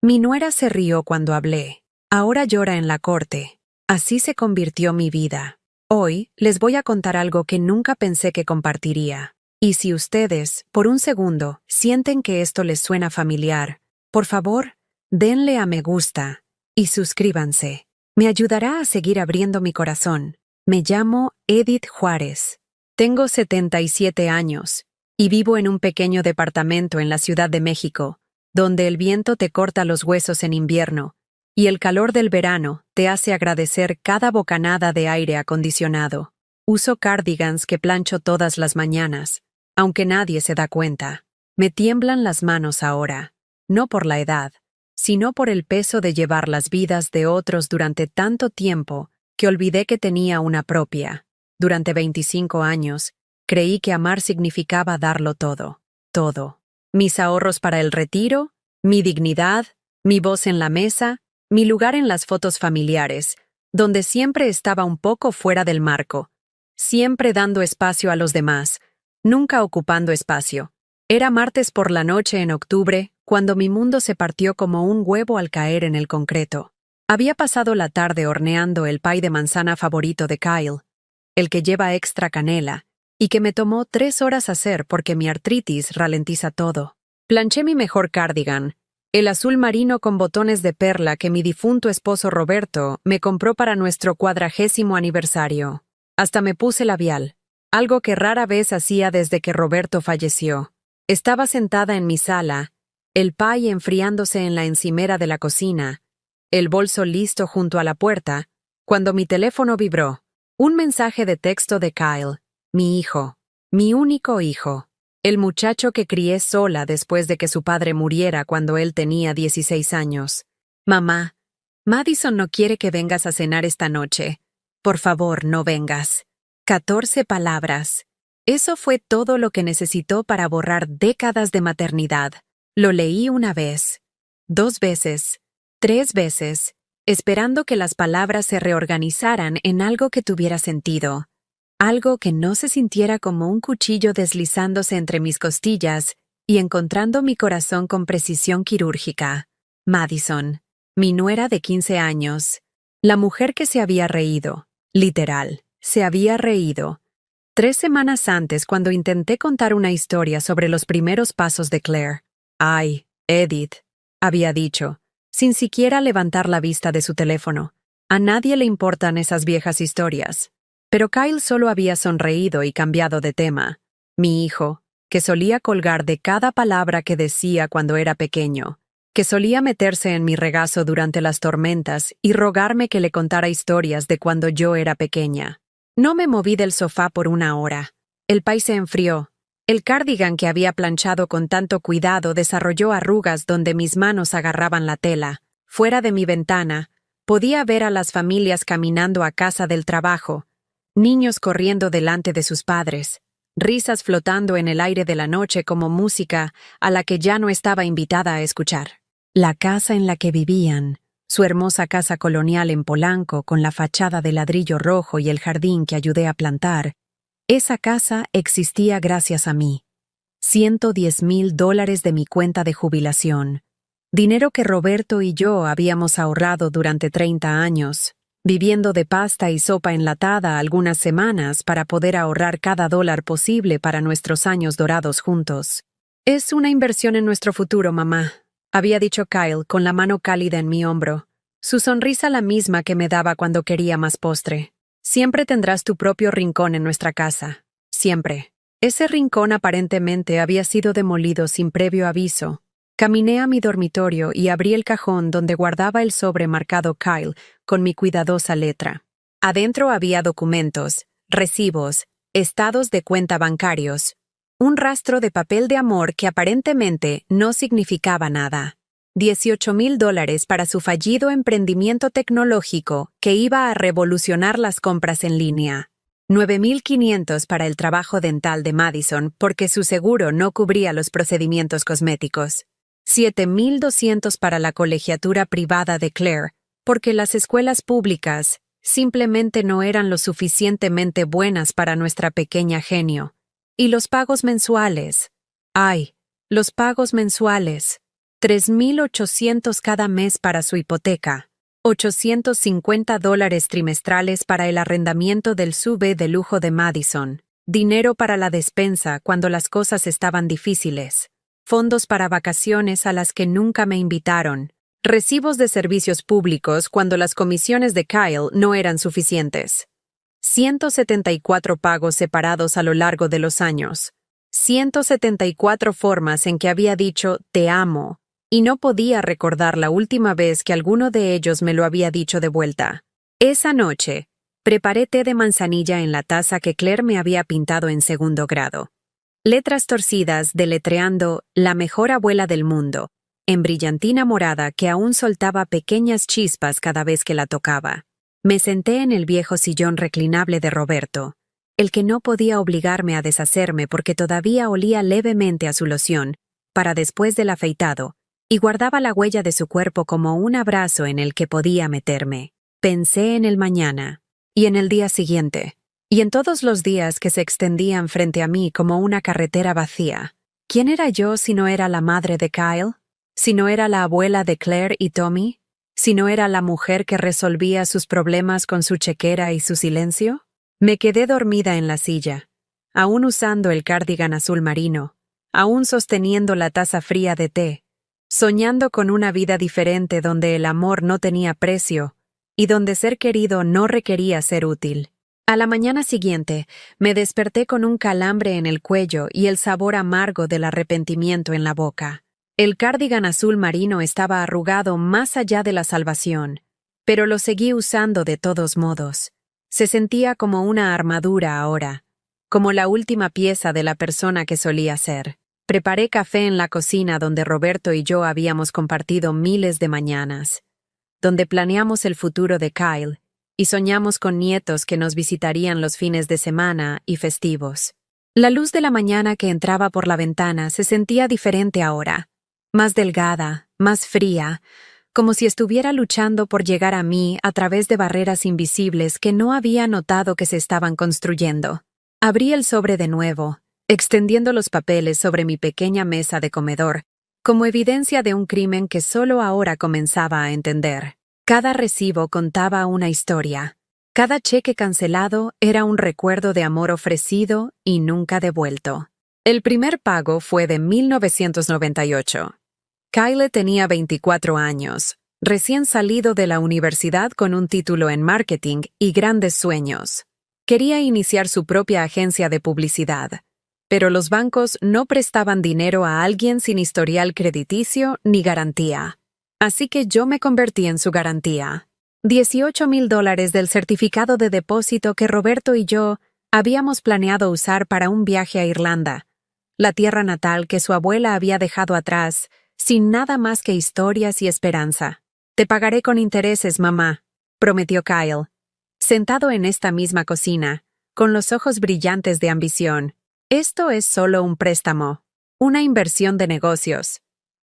Mi nuera se rió cuando hablé. Ahora llora en la corte. Así se convirtió mi vida. Hoy les voy a contar algo que nunca pensé que compartiría. Y si ustedes, por un segundo, sienten que esto les suena familiar, por favor, denle a me gusta y suscríbanse. Me ayudará a seguir abriendo mi corazón. Me llamo Edith Juárez. Tengo 77 años y vivo en un pequeño departamento en la Ciudad de México, donde el viento te corta los huesos en invierno y el calor del verano te hace agradecer cada bocanada de aire acondicionado. Uso cardigans que plancho todas las mañanas, aunque nadie se da cuenta. Me tiemblan las manos ahora, no por la edad, sino por el peso de llevar las vidas de otros durante tanto tiempo que olvidé que tenía una propia. Durante 25 años, creí que amar significaba darlo todo, todo. Mis ahorros para el retiro, mi dignidad, mi voz en la mesa, mi lugar en las fotos familiares, donde siempre estaba un poco fuera del marco, siempre dando espacio a los demás, nunca ocupando espacio. Era martes por la noche en octubre, cuando mi mundo se partió como un huevo al caer en el concreto. Había pasado la tarde horneando el pie de manzana favorito de Kyle, el que lleva extra canela, y que me tomó 3 horas hacer porque mi artritis ralentiza todo. Planché mi mejor cardigan, el azul marino con botones de perla que mi difunto esposo Roberto me compró para nuestro 40º aniversario. Hasta me puse labial, algo que rara vez hacía desde que Roberto falleció. Estaba sentada en mi sala, el pie enfriándose en la encimera de la cocina, el bolso listo junto a la puerta, cuando mi teléfono vibró. Un mensaje de texto de Kyle, mi hijo, mi único hijo, el muchacho que crié sola después de que su padre muriera cuando él tenía 16 años. Mamá, Madison no quiere que vengas a cenar esta noche. Por favor, no vengas. 14 palabras. Eso fue todo lo que necesitó para borrar décadas de maternidad. Lo leí una vez, 2 veces, 3 veces, esperando que las palabras se reorganizaran en algo que tuviera sentido. Algo que no se sintiera como un cuchillo deslizándose entre mis costillas y encontrando mi corazón con precisión quirúrgica. Madison, mi nuera de 15 años, la mujer que se había reído, literal, se había reído. 3 semanas antes, cuando intenté contar una historia sobre los primeros pasos de Claire. Ay, Edith, había dicho, sin siquiera levantar la vista de su teléfono. A nadie le importan esas viejas historias. Pero Kyle solo había sonreído y cambiado de tema. Mi hijo, que solía colgar de cada palabra que decía cuando era pequeño, que solía meterse en mi regazo durante las tormentas y rogarme que le contara historias de cuando yo era pequeña. No me moví del sofá por 1 hora. El pie se enfrió. El cardigan que había planchado con tanto cuidado desarrolló arrugas donde mis manos agarraban la tela. Fuera de mi ventana, podía ver a las familias caminando a casa del trabajo, niños corriendo delante de sus padres, risas flotando en el aire de la noche como música a la que ya no estaba invitada a escuchar. La casa en la que vivían, su hermosa casa colonial en Polanco con la fachada de ladrillo rojo y el jardín que ayudé a plantar, esa casa existía gracias a mí. $110,000 de mi cuenta de jubilación, dinero que Roberto y yo habíamos ahorrado durante 30 años, viviendo de pasta y sopa enlatada algunas semanas para poder ahorrar cada dólar posible para nuestros años dorados juntos. Es una inversión en nuestro futuro, mamá, había dicho Kyle con la mano cálida en mi hombro, su sonrisa la misma que me daba cuando quería más postre. Siempre tendrás tu propio rincón en nuestra casa. Siempre. Ese rincón aparentemente había sido demolido sin previo aviso. Caminé a mi dormitorio y abrí el cajón donde guardaba el sobre marcado Kyle con mi cuidadosa letra. Adentro había documentos, recibos, estados de cuenta bancarios, un rastro de papel de amor que aparentemente no significaba nada. $18,000 para su fallido emprendimiento tecnológico que iba a revolucionar las compras en línea. 9,500 para el trabajo dental de Madison porque su seguro no cubría los procedimientos cosméticos. 7,200 para la colegiatura privada de Claire porque las escuelas públicas simplemente no eran lo suficientemente buenas para nuestra pequeña genio. Y los pagos mensuales. ¡Ay! Los pagos mensuales. $3,800 cada mes para su hipoteca, $850 trimestrales para el arrendamiento del SUV de lujo de Madison, dinero para la despensa cuando las cosas estaban difíciles, fondos para vacaciones a las que nunca me invitaron, recibos de servicios públicos cuando las comisiones de Kyle no eran suficientes. 174 pagos separados a lo largo de los años. 174 formas en que había dicho «te amo», y no podía recordar la última vez que alguno de ellos me lo había dicho de vuelta. Esa noche, preparé té de manzanilla en la taza que Claire me había pintado en segundo grado. Letras torcidas deletreando «la mejor abuela del mundo», en brillantina morada que aún soltaba pequeñas chispas cada vez que la tocaba. Me senté en el viejo sillón reclinable de Roberto, el que no podía obligarme a deshacerme porque todavía olía levemente a su loción, para después del afeitado, y guardaba la huella de su cuerpo como un abrazo en el que podía meterme. Pensé en el mañana, y en el día siguiente, y en todos los días que se extendían frente a mí como una carretera vacía. ¿Quién era yo si no era la madre de Kyle? ¿Si no era la abuela de Claire y Tommy? ¿Si no era la mujer que resolvía sus problemas con su chequera y su silencio? Me quedé dormida en la silla, aún usando el cardigan azul marino, aún sosteniendo la taza fría de té, soñando con una vida diferente donde el amor no tenía precio y donde ser querido no requería ser útil. A la mañana siguiente, me desperté con un calambre en el cuello y el sabor amargo del arrepentimiento en la boca. El cardigan azul marino estaba arrugado más allá de la salvación, pero lo seguí usando de todos modos. Se sentía como una armadura ahora, como la última pieza de la persona que solía ser. Preparé café en la cocina donde Roberto y yo habíamos compartido miles de mañanas, donde planeamos el futuro de Kyle y soñamos con nietos que nos visitarían los fines de semana y festivos. La luz de la mañana que entraba por la ventana se sentía diferente ahora, más delgada, más fría, como si estuviera luchando por llegar a mí a través de barreras invisibles que no había notado que se estaban construyendo. Abrí el sobre de nuevo, extendiendo los papeles sobre mi pequeña mesa de comedor, como evidencia de un crimen que solo ahora comenzaba a entender. Cada recibo contaba una historia. Cada cheque cancelado era un recuerdo de amor ofrecido y nunca devuelto. El primer pago fue de 1998. Kyle tenía 24 años, recién salido de la universidad con un título en marketing y grandes sueños. Quería iniciar su propia agencia de publicidad, pero los bancos no prestaban dinero a alguien sin historial crediticio ni garantía. Así que yo me convertí en su garantía. $18,000 del certificado de depósito que Roberto y yo habíamos planeado usar para un viaje a Irlanda, la tierra natal que su abuela había dejado atrás, sin nada más que historias y esperanza. «Te pagaré con intereses, mamá», prometió Kyle, sentado en esta misma cocina, con los ojos brillantes de ambición. «Esto es solo un préstamo, una inversión de negocios.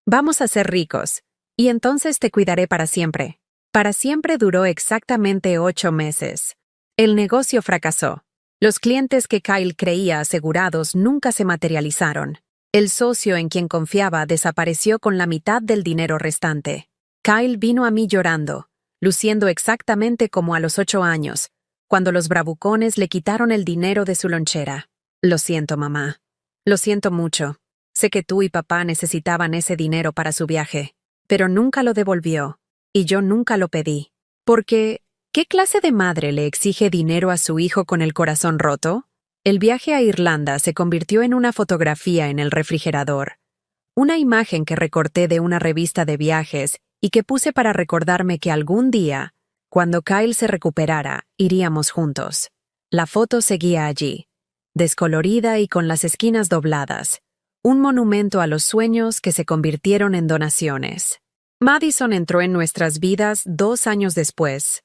Vamos a ser ricos, y entonces te cuidaré para siempre». Para siempre duró exactamente 8 meses. El negocio fracasó. Los clientes que Kyle creía asegurados nunca se materializaron. El socio en quien confiaba desapareció con la mitad del dinero restante. Kyle vino a mí llorando, luciendo exactamente como a los 8 años, cuando los bravucones le quitaron el dinero de su lonchera. «Lo siento, mamá. Lo siento mucho. Sé que tú y papá necesitaban ese dinero para su viaje, pero nunca lo devolvió, y yo nunca lo pedí. Porque, ¿qué clase de madre le exige dinero a su hijo con el corazón roto?» El viaje a Irlanda se convirtió en una fotografía en el refrigerador, una imagen que recorté de una revista de viajes y que puse para recordarme que algún día, cuando Kyle se recuperara, iríamos juntos. La foto seguía allí, descolorida y con las esquinas dobladas, un monumento a los sueños que se convirtieron en donaciones. Madison entró en nuestras vidas 2 años después,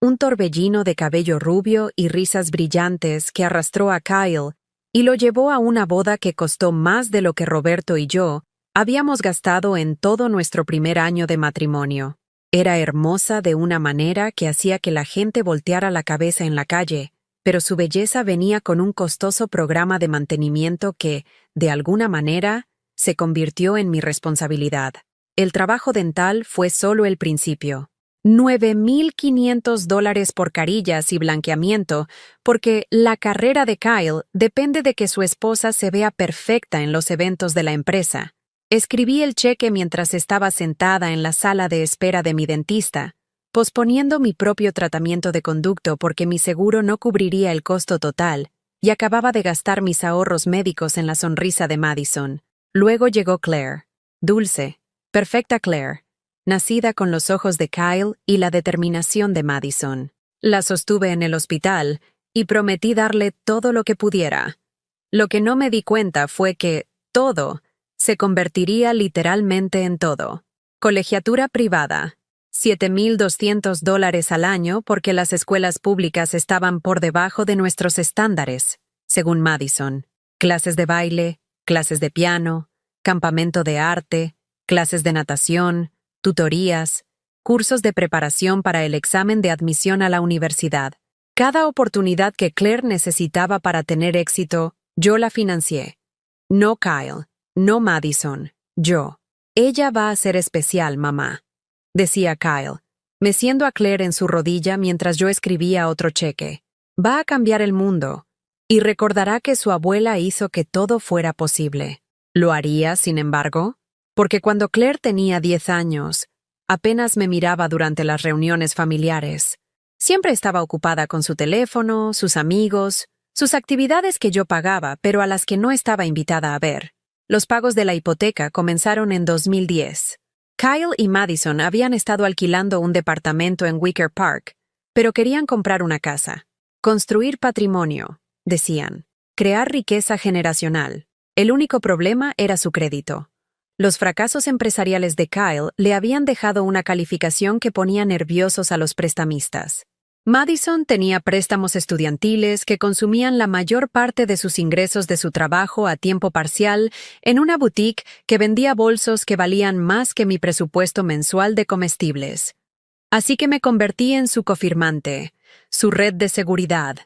un torbellino de cabello rubio y risas brillantes que arrastró a Kyle y lo llevó a una boda que costó más de lo que Roberto y yo habíamos gastado en todo nuestro primer año de matrimonio. Era hermosa de una manera que hacía que la gente volteara la cabeza en la calle, pero su belleza venía con un costoso programa de mantenimiento que, de alguna manera, se convirtió en mi responsabilidad. el trabajo dental fue solo el principio. $9,500 por carillas y blanqueamiento, porque la carrera de Kyle depende de que su esposa se vea perfecta en los eventos de la empresa. Escribí el cheque mientras estaba sentada en la sala de espera de mi dentista, posponiendo mi propio tratamiento de conducto porque mi seguro no cubriría el costo total, y acababa de gastar mis ahorros médicos en la sonrisa de Madison. Luego llegó Claire. Dulce, perfecta Claire, nacida con los ojos de Kyle y la determinación de Madison. La sostuve en el hospital y prometí darle todo lo que pudiera. Lo que no me di cuenta fue que todo se convertiría literalmente en todo. Colegiatura privada, $7,200 al año porque las escuelas públicas estaban por debajo de nuestros estándares, según Madison. Clases de baile, clases de piano, campamento de arte, clases de natación, tutorías, cursos de preparación para el examen de admisión a la universidad. Cada oportunidad que Claire necesitaba para tener éxito, yo la financié. No Kyle, no Madison, yo. Ella va a ser especial, mamá, decía Kyle, meciendo a Claire en su rodilla mientras yo escribía otro cheque. Va a cambiar el mundo, y recordará que su abuela hizo que todo fuera posible. ¿Lo haría, sin embargo? Porque cuando Claire tenía 10 años, apenas me miraba durante las reuniones familiares. Siempre estaba ocupada con su teléfono, sus amigos, sus actividades que yo pagaba, pero a las que no estaba invitada a ver. Los pagos de la hipoteca comenzaron en 2010. Kyle y Madison habían estado alquilando un departamento en Wicker Park, pero querían comprar una casa. Construir patrimonio, decían. Crear riqueza generacional. El único problema era su crédito. Los fracasos empresariales de Kyle le habían dejado una calificación que ponía nerviosos a los prestamistas. Madison tenía préstamos estudiantiles que consumían la mayor parte de sus ingresos de su trabajo a tiempo parcial en una boutique que vendía bolsos que valían más que mi presupuesto mensual de comestibles. Así que me convertí en su cofirmante, su red de seguridad,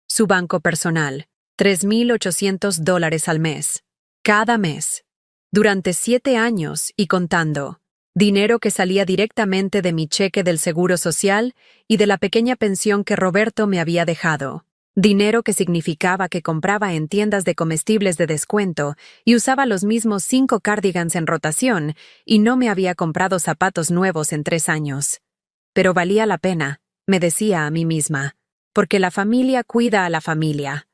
su banco personal, $3,800 al mes, cada mes, durante 7 años y contando. Dinero que salía directamente de mi cheque del Seguro Social y de la pequeña pensión que Roberto me había dejado. Dinero que significaba que compraba en tiendas de comestibles de descuento y usaba los mismos 5 cardigans en rotación y no me había comprado zapatos nuevos en 3 años. Pero valía la pena, me decía a mí misma, porque la familia cuida a la familia,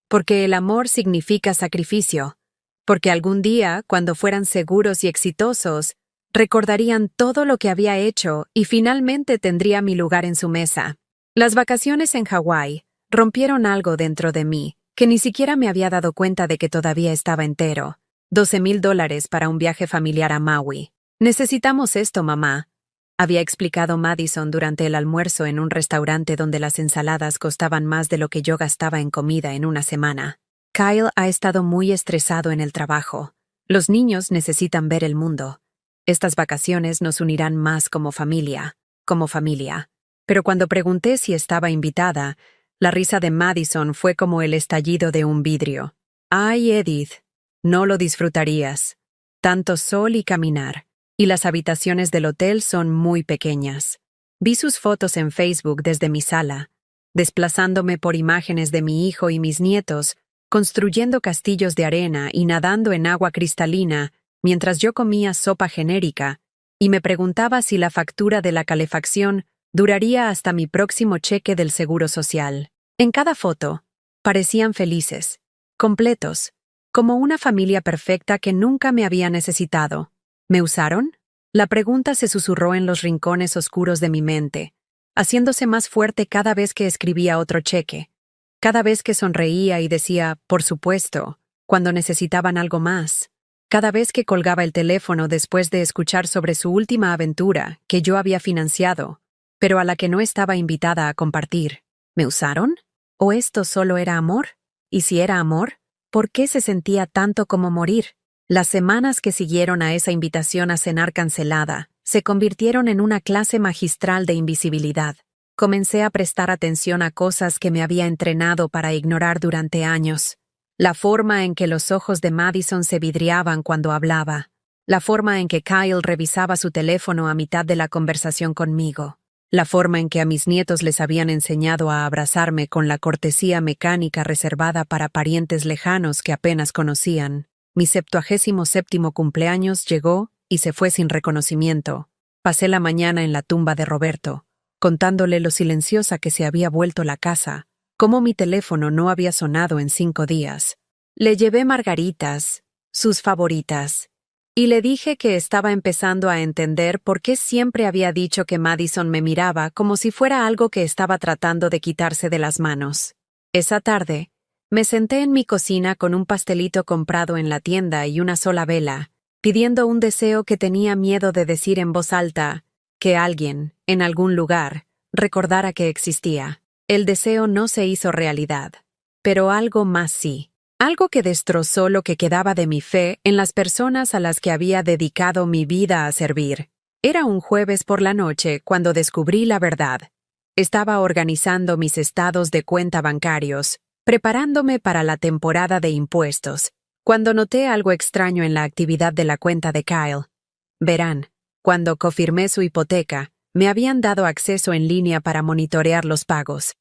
porque el amor significa sacrificio, porque algún día, cuando fueran seguros y exitosos, recordarían todo lo que había hecho y finalmente tendría mi lugar en su mesa. Las vacaciones en Hawái rompieron algo dentro de mí, que ni siquiera me había dado cuenta de que todavía estaba entero. $12,000 para un viaje familiar a Maui. Necesitamos esto, mamá, había explicado Madison durante el almuerzo en un restaurante donde las ensaladas costaban más de lo que yo gastaba en comida en una semana. Kyle ha estado muy estresado en el trabajo. Los niños necesitan ver el mundo. Estas vacaciones nos unirán más como familia. Pero cuando pregunté si estaba invitada, la risa de Madison fue como el estallido de un vidrio. Ay, Edith, no lo disfrutarías. Tanto sol y caminar, y las habitaciones del hotel son muy pequeñas. Vi sus fotos en Facebook desde mi sala, desplazándome por imágenes de mi hijo y mis nietos, construyendo castillos de arena y nadando en agua cristalina, mientras yo comía sopa genérica, y me preguntaba si la factura de la calefacción duraría hasta mi próximo cheque del Seguro Social. En cada foto, parecían felices, completos, como una familia perfecta que nunca me había necesitado. ¿Me usaron? La pregunta se susurró en los rincones oscuros de mi mente, haciéndose más fuerte cada vez que escribía otro cheque, cada vez que sonreía y decía, por supuesto, cuando necesitaban algo más. Cada vez que colgaba el teléfono después de escuchar sobre su última aventura, que yo había financiado, pero a la que no estaba invitada a compartir. ¿Me usaron? ¿O esto solo era amor? Y si era amor, ¿por qué se sentía tanto como morir? Las semanas que siguieron a esa invitación a cenar cancelada se convirtieron en una clase magistral de invisibilidad. Comencé a prestar atención a cosas que me había entrenado para ignorar durante años. La forma en que los ojos de Madison se vidriaban cuando hablaba, la forma en que Kyle revisaba su teléfono a mitad de la conversación conmigo, la forma en que a mis nietos les habían enseñado a abrazarme con la cortesía mecánica reservada para parientes lejanos que apenas conocían. Mi 77º cumpleaños llegó y se fue sin reconocimiento. Pasé la mañana en la tumba de Roberto, contándole lo silenciosa que se había vuelto la casa, cómo mi teléfono no había sonado en 5 días. Le llevé margaritas, sus favoritas, y le dije que estaba empezando a entender por qué siempre había dicho que Madison me miraba como si fuera algo que estaba tratando de quitarse de las manos. Esa tarde, me senté en mi cocina con un pastelito comprado en la tienda y una sola vela, pidiendo un deseo que tenía miedo de decir en voz alta, que alguien, en algún lugar, recordara que existía. El deseo no se hizo realidad, pero algo más sí. Algo que destrozó lo que quedaba de mi fe en las personas a las que había dedicado mi vida a servir. Era un jueves por la noche cuando descubrí la verdad. Estaba organizando mis estados de cuenta bancarios, preparándome para la temporada de impuestos, cuando noté algo extraño en la actividad de la cuenta de Kyle. Verán, cuando confirmé su hipoteca, me habían dado acceso en línea para monitorear los pagos.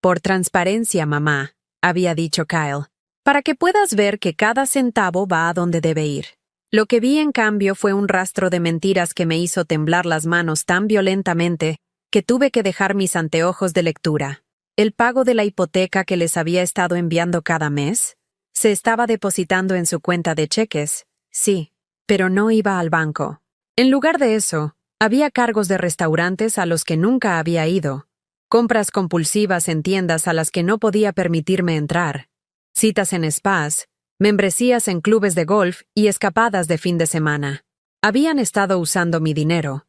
Por transparencia, mamá, había dicho Kyle, para que puedas ver que cada centavo va a donde debe ir. Lo que vi en cambio fue un rastro de mentiras que me hizo temblar las manos tan violentamente que tuve que dejar mis anteojos de lectura. El pago de la hipoteca que les había estado enviando cada mes se estaba depositando en su cuenta de cheques, sí, pero no iba al banco. En lugar de eso, había cargos de restaurantes a los que nunca había ido, compras compulsivas en tiendas a las que no podía permitirme entrar, citas en spas, membresías en clubes de golf y escapadas de fin de semana. Habían estado usando mi dinero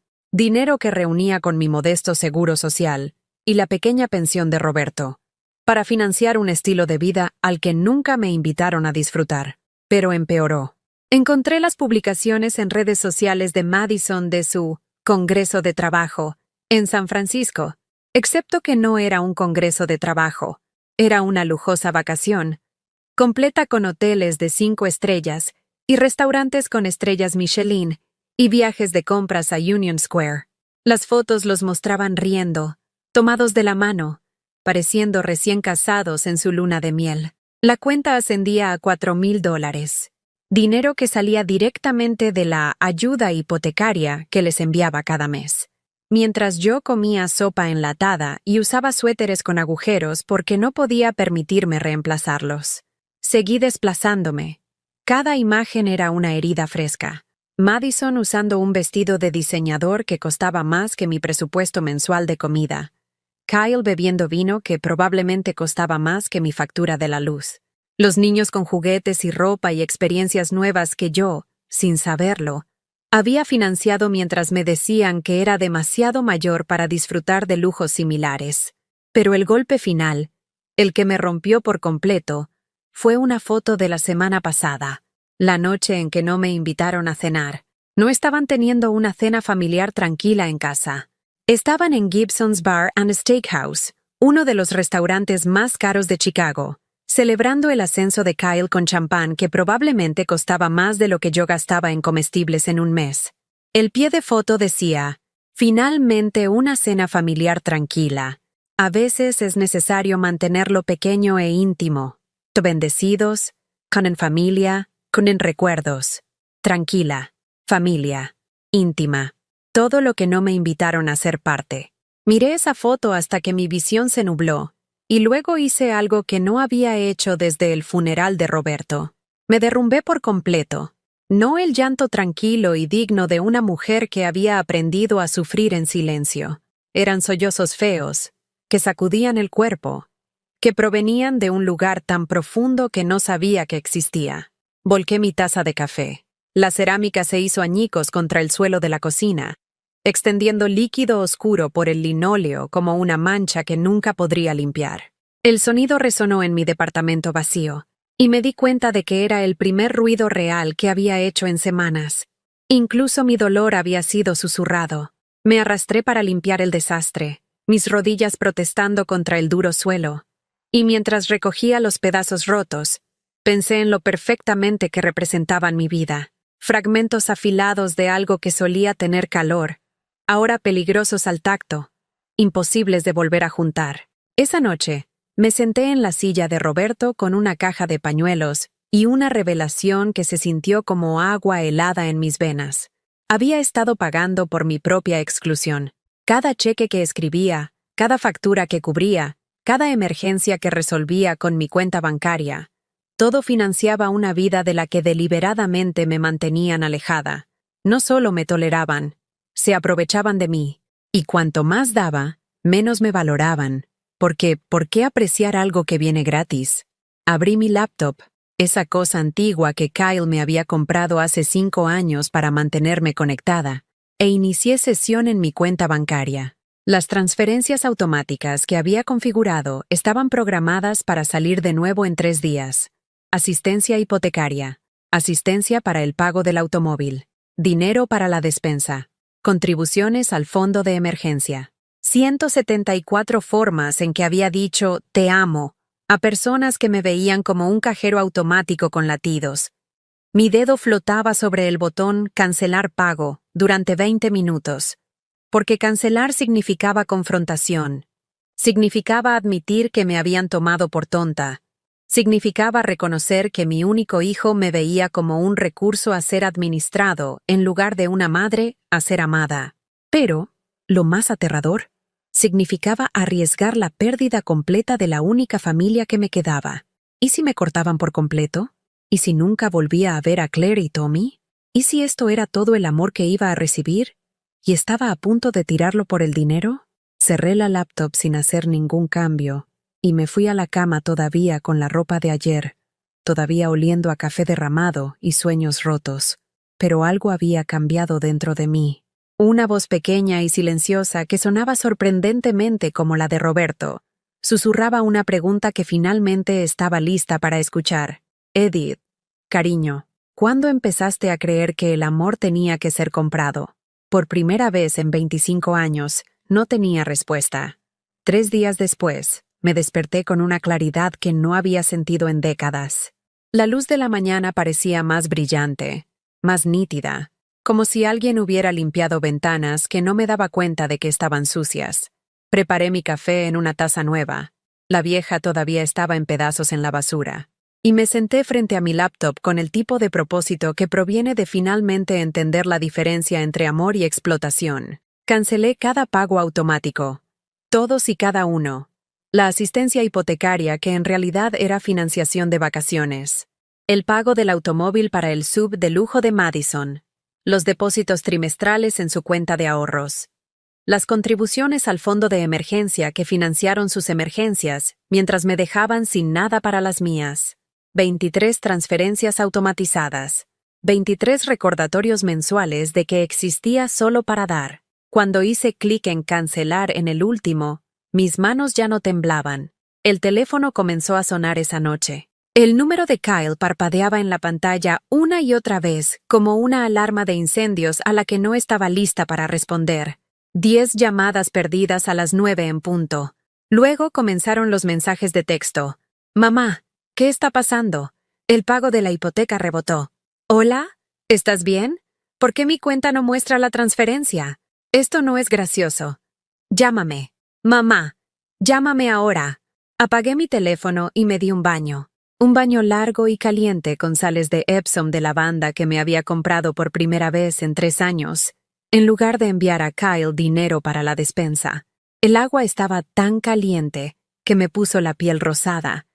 que reunía con mi modesto seguro social y la pequeña pensión de Roberto, para financiar un estilo de vida al que nunca me invitaron a disfrutar. Pero empeoró. Encontré las publicaciones en redes sociales de Madison de su Congreso de Trabajo en San Francisco, excepto que no era un congreso de trabajo, era una lujosa vacación, completa con hoteles de 5 estrellas y restaurantes con estrellas Michelin y viajes de compras a Union Square. Las fotos los mostraban riendo, tomados de la mano, pareciendo recién casados en su luna de miel. La cuenta ascendía a $4,000, dinero que salía directamente de la ayuda hipotecaria que les enviaba cada mes. Mientras yo comía sopa enlatada y usaba suéteres con agujeros porque no podía permitirme reemplazarlos. Seguí desplazándome. Cada imagen era una herida fresca. Madison usando un vestido de diseñador que costaba más que mi presupuesto mensual de comida. Kyle bebiendo vino que probablemente costaba más que mi factura de la luz. Los niños con juguetes y ropa y experiencias nuevas que yo, sin saberlo, había financiado mientras me decían que era demasiado mayor para disfrutar de lujos similares. Pero el golpe final, el que me rompió por completo, fue una foto de la semana pasada, la noche en que no me invitaron a cenar. No estaban teniendo una cena familiar tranquila en casa. Estaban en Gibson's Bar and Steakhouse, uno de los restaurantes más caros de Chicago, celebrando el ascenso de Kyle con champán que probablemente costaba más de lo que yo gastaba en comestibles en un mes. El pie de foto decía, finalmente una cena familiar tranquila. A veces es necesario mantenerlo pequeño e íntimo. Bendecidos, con en familia, con en recuerdos. Tranquila, familia, íntima. Todo lo que no me invitaron a ser parte. Miré esa foto hasta que mi visión se nubló, y luego hice algo que no había hecho desde el funeral de Roberto. Me derrumbé por completo. No el llanto tranquilo y digno de una mujer que había aprendido a sufrir en silencio. Eran sollozos feos, que sacudían el cuerpo, que provenían de un lugar tan profundo que no sabía que existía. Volqué mi taza de café. La cerámica se hizo añicos contra el suelo de la cocina, extendiendo líquido oscuro por el linóleo como una mancha que nunca podría limpiar. El sonido resonó en mi departamento vacío, y me di cuenta de que era el primer ruido real que había hecho en semanas. Incluso mi dolor había sido susurrado. Me arrastré para limpiar el desastre, mis rodillas protestando contra el duro suelo. Y mientras recogía los pedazos rotos, pensé en lo perfectamente que representaban mi vida. fragmentos afilados de algo que solía tener calor, ahora peligrosos al tacto, imposibles de volver a juntar. Esa noche, me senté en la silla de Roberto con una caja de pañuelos y una revelación que se sintió como agua helada en mis venas. Había estado pagando por mi propia exclusión. Cada cheque que escribía, cada factura que cubría, cada emergencia que resolvía con mi cuenta bancaria, todo financiaba una vida de la que deliberadamente me mantenían alejada. No solo me toleraban, se aprovechaban de mí. Y cuanto más daba, menos me valoraban. Porque, ¿por qué apreciar algo que viene gratis? Abrí mi laptop, esa cosa antigua que Kyle me había comprado hace 5 años para mantenerme conectada, e inicié sesión en mi cuenta bancaria. Las transferencias automáticas que había configurado estaban programadas para salir de nuevo en 3 días. Asistencia hipotecaria, asistencia para el pago del automóvil, dinero para la despensa, contribuciones al fondo de emergencia. 174 formas en que había dicho «te amo» a personas que me veían como un cajero automático con latidos. Mi dedo flotaba sobre el botón «cancelar pago» durante 20 minutos, porque cancelar significaba confrontación, significaba admitir que me habían tomado por tonta, significaba reconocer que mi único hijo me veía como un recurso a ser administrado en lugar de una madre a ser amada. Pero, lo más aterrador, significaba arriesgar la pérdida completa de la única familia que me quedaba. ¿Y si me cortaban por completo? ¿Y si nunca volvía a ver a Claire y Tommy? ¿Y si esto era todo el amor que iba a recibir? ¿Y estaba a punto de tirarlo por el dinero? Cerré la laptop sin hacer ningún cambio, y me fui a la cama todavía con la ropa de ayer, todavía oliendo a café derramado y sueños rotos. Pero algo había cambiado dentro de mí. Una voz pequeña y silenciosa que sonaba sorprendentemente como la de Roberto, susurraba una pregunta que finalmente estaba lista para escuchar. Edith, cariño, ¿cuándo empezaste a creer que el amor tenía que ser comprado? Por primera vez en 25 años, no tenía respuesta. 3 días después, me desperté con una claridad que no había sentido en décadas. La luz de la mañana parecía más brillante, más nítida, como si alguien hubiera limpiado ventanas que no me daba cuenta de que estaban sucias. Preparé mi café en una taza nueva. La vieja todavía estaba en pedazos en la basura. Y me senté frente a mi laptop con el tipo de propósito que proviene de finalmente entender la diferencia entre amor y explotación. Cancelé cada pago automático. Todos y cada uno. La asistencia hipotecaria que en realidad era financiación de vacaciones. El pago del automóvil para el sub de lujo de Madison. Los depósitos trimestrales en su cuenta de ahorros. Las contribuciones al fondo de emergencia que financiaron sus emergencias mientras me dejaban sin nada para las mías. 23 transferencias automatizadas. 23 recordatorios mensuales de que existía solo para dar. Cuando hice clic en cancelar en el último, mis manos ya no temblaban. El teléfono comenzó a sonar esa noche. El número de Kyle parpadeaba en la pantalla una y otra vez, como una alarma de incendios a la que no estaba lista para responder. 10 llamadas perdidas a las 9 en punto. Luego comenzaron los mensajes de texto. Mamá, ¿qué está pasando? El pago de la hipoteca rebotó. Hola, ¿estás bien? ¿Por qué mi cuenta no muestra la transferencia? Esto no es gracioso. Llámame. Mamá, llámame ahora. Apagué mi teléfono y me di un baño. Un baño largo y caliente con sales de Epsom de lavanda que me había comprado por primera vez en 3 años, en lugar de enviar a Kyle dinero para la despensa. El agua estaba tan caliente que me puso la piel rosada,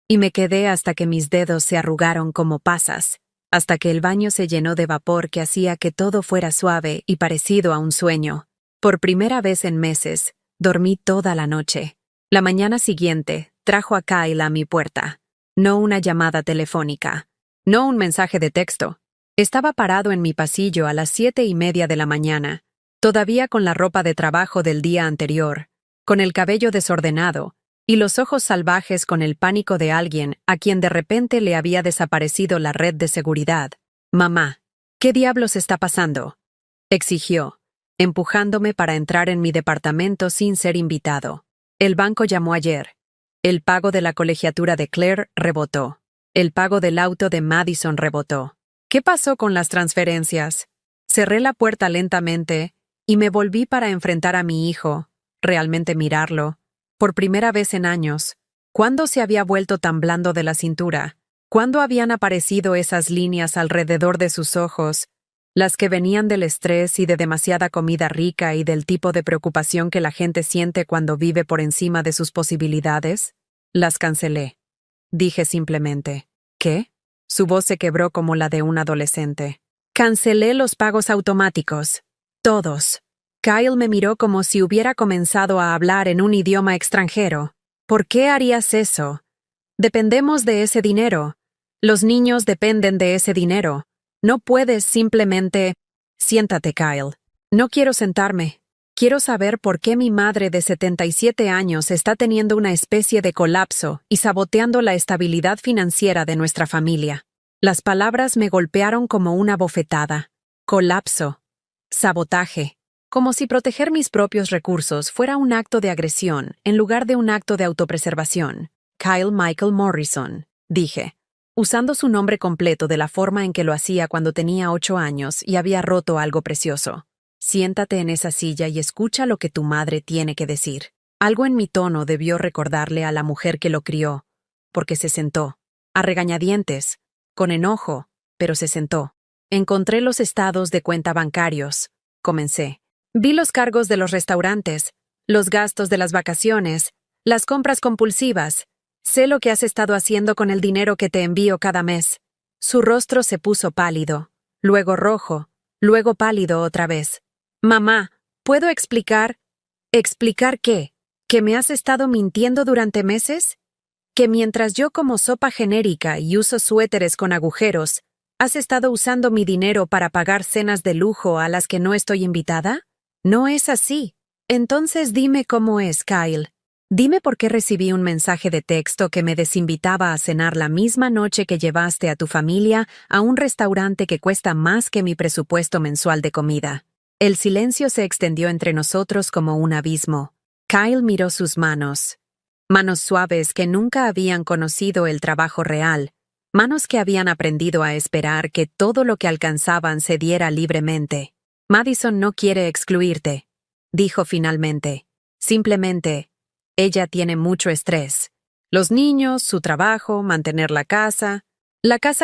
y me quedé hasta que mis dedos se arrugaron como pasas, hasta que el baño se llenó de vapor que hacía que todo fuera suave y parecido a un sueño. Por primera vez en meses, dormí toda la noche. La mañana siguiente, trajo a Kyle a mi puerta. No una llamada telefónica, no un mensaje de texto. Estaba parado en mi pasillo a las 7:30 de la mañana, todavía con la ropa de trabajo del día anterior, con el cabello desordenado y los ojos salvajes con el pánico de alguien a quien de repente le había desaparecido la red de seguridad. Mamá, ¿qué diablos está pasando?, exigió, empujándome para entrar en mi departamento sin ser invitado. El banco llamó ayer. El pago de la colegiatura de Claire rebotó. El pago del auto de Madison rebotó. ¿Qué pasó con las transferencias? Cerré la puerta lentamente y me volví para enfrentar a mi hijo, realmente mirarlo. Por primera vez en años. ¿Cuándo se había vuelto tan blando de la cintura? ¿Cuándo habían aparecido esas líneas alrededor de sus ojos, las que venían del estrés y de demasiada comida rica y del tipo de preocupación que la gente siente cuando vive por encima de sus posibilidades? Las cancelé. Dije simplemente, ¿qué? Su voz se quebró como la de un adolescente. Cancelé los pagos automáticos. Todos. Kyle me miró como si hubiera comenzado a hablar en un idioma extranjero. ¿Por qué harías eso? Dependemos de ese dinero. Los niños dependen de ese dinero. No puedes simplemente... Siéntate, Kyle. No quiero sentarme. Quiero saber por qué mi madre de 77 años está teniendo una especie de colapso y saboteando la estabilidad financiera de nuestra familia. Las palabras me golpearon como una bofetada. Colapso. Sabotaje. Como si proteger mis propios recursos fuera un acto de agresión en lugar de un acto de autopreservación. Kyle Michael Morrison, dije, usando su nombre completo de la forma en que lo hacía cuando tenía 8 años y había roto algo precioso. Siéntate en esa silla y escucha lo que tu madre tiene que decir. Algo en mi tono debió recordarle a la mujer que lo crió, porque se sentó, a regañadientes, con enojo, pero se sentó. Encontré los estados de cuenta bancarios. Comencé. Vi los cargos de los restaurantes, los gastos de las vacaciones, las compras compulsivas. Sé lo que has estado haciendo con el dinero que te envío cada mes. Su rostro se puso pálido, luego rojo, luego pálido otra vez. Mamá, ¿puedo explicar? ¿Explicar qué? ¿Que me has estado mintiendo durante meses? ¿Que mientras yo como sopa genérica y uso suéteres con agujeros, has estado usando mi dinero para pagar cenas de lujo a las que no estoy invitada? No es así. Entonces dime cómo es, Kyle. Dime por qué recibí un mensaje de texto que me desinvitaba a cenar la misma noche que llevaste a tu familia a un restaurante que cuesta más que mi presupuesto mensual de comida. El silencio se extendió entre nosotros como un abismo. Kyle miró sus manos. Manos suaves que nunca habían conocido el trabajo real. Manos que habían aprendido a esperar que todo lo que alcanzaban se diera libremente. Madison no quiere excluirte, dijo finalmente. Simplemente, ella tiene mucho estrés. Los niños, su trabajo, mantener la casa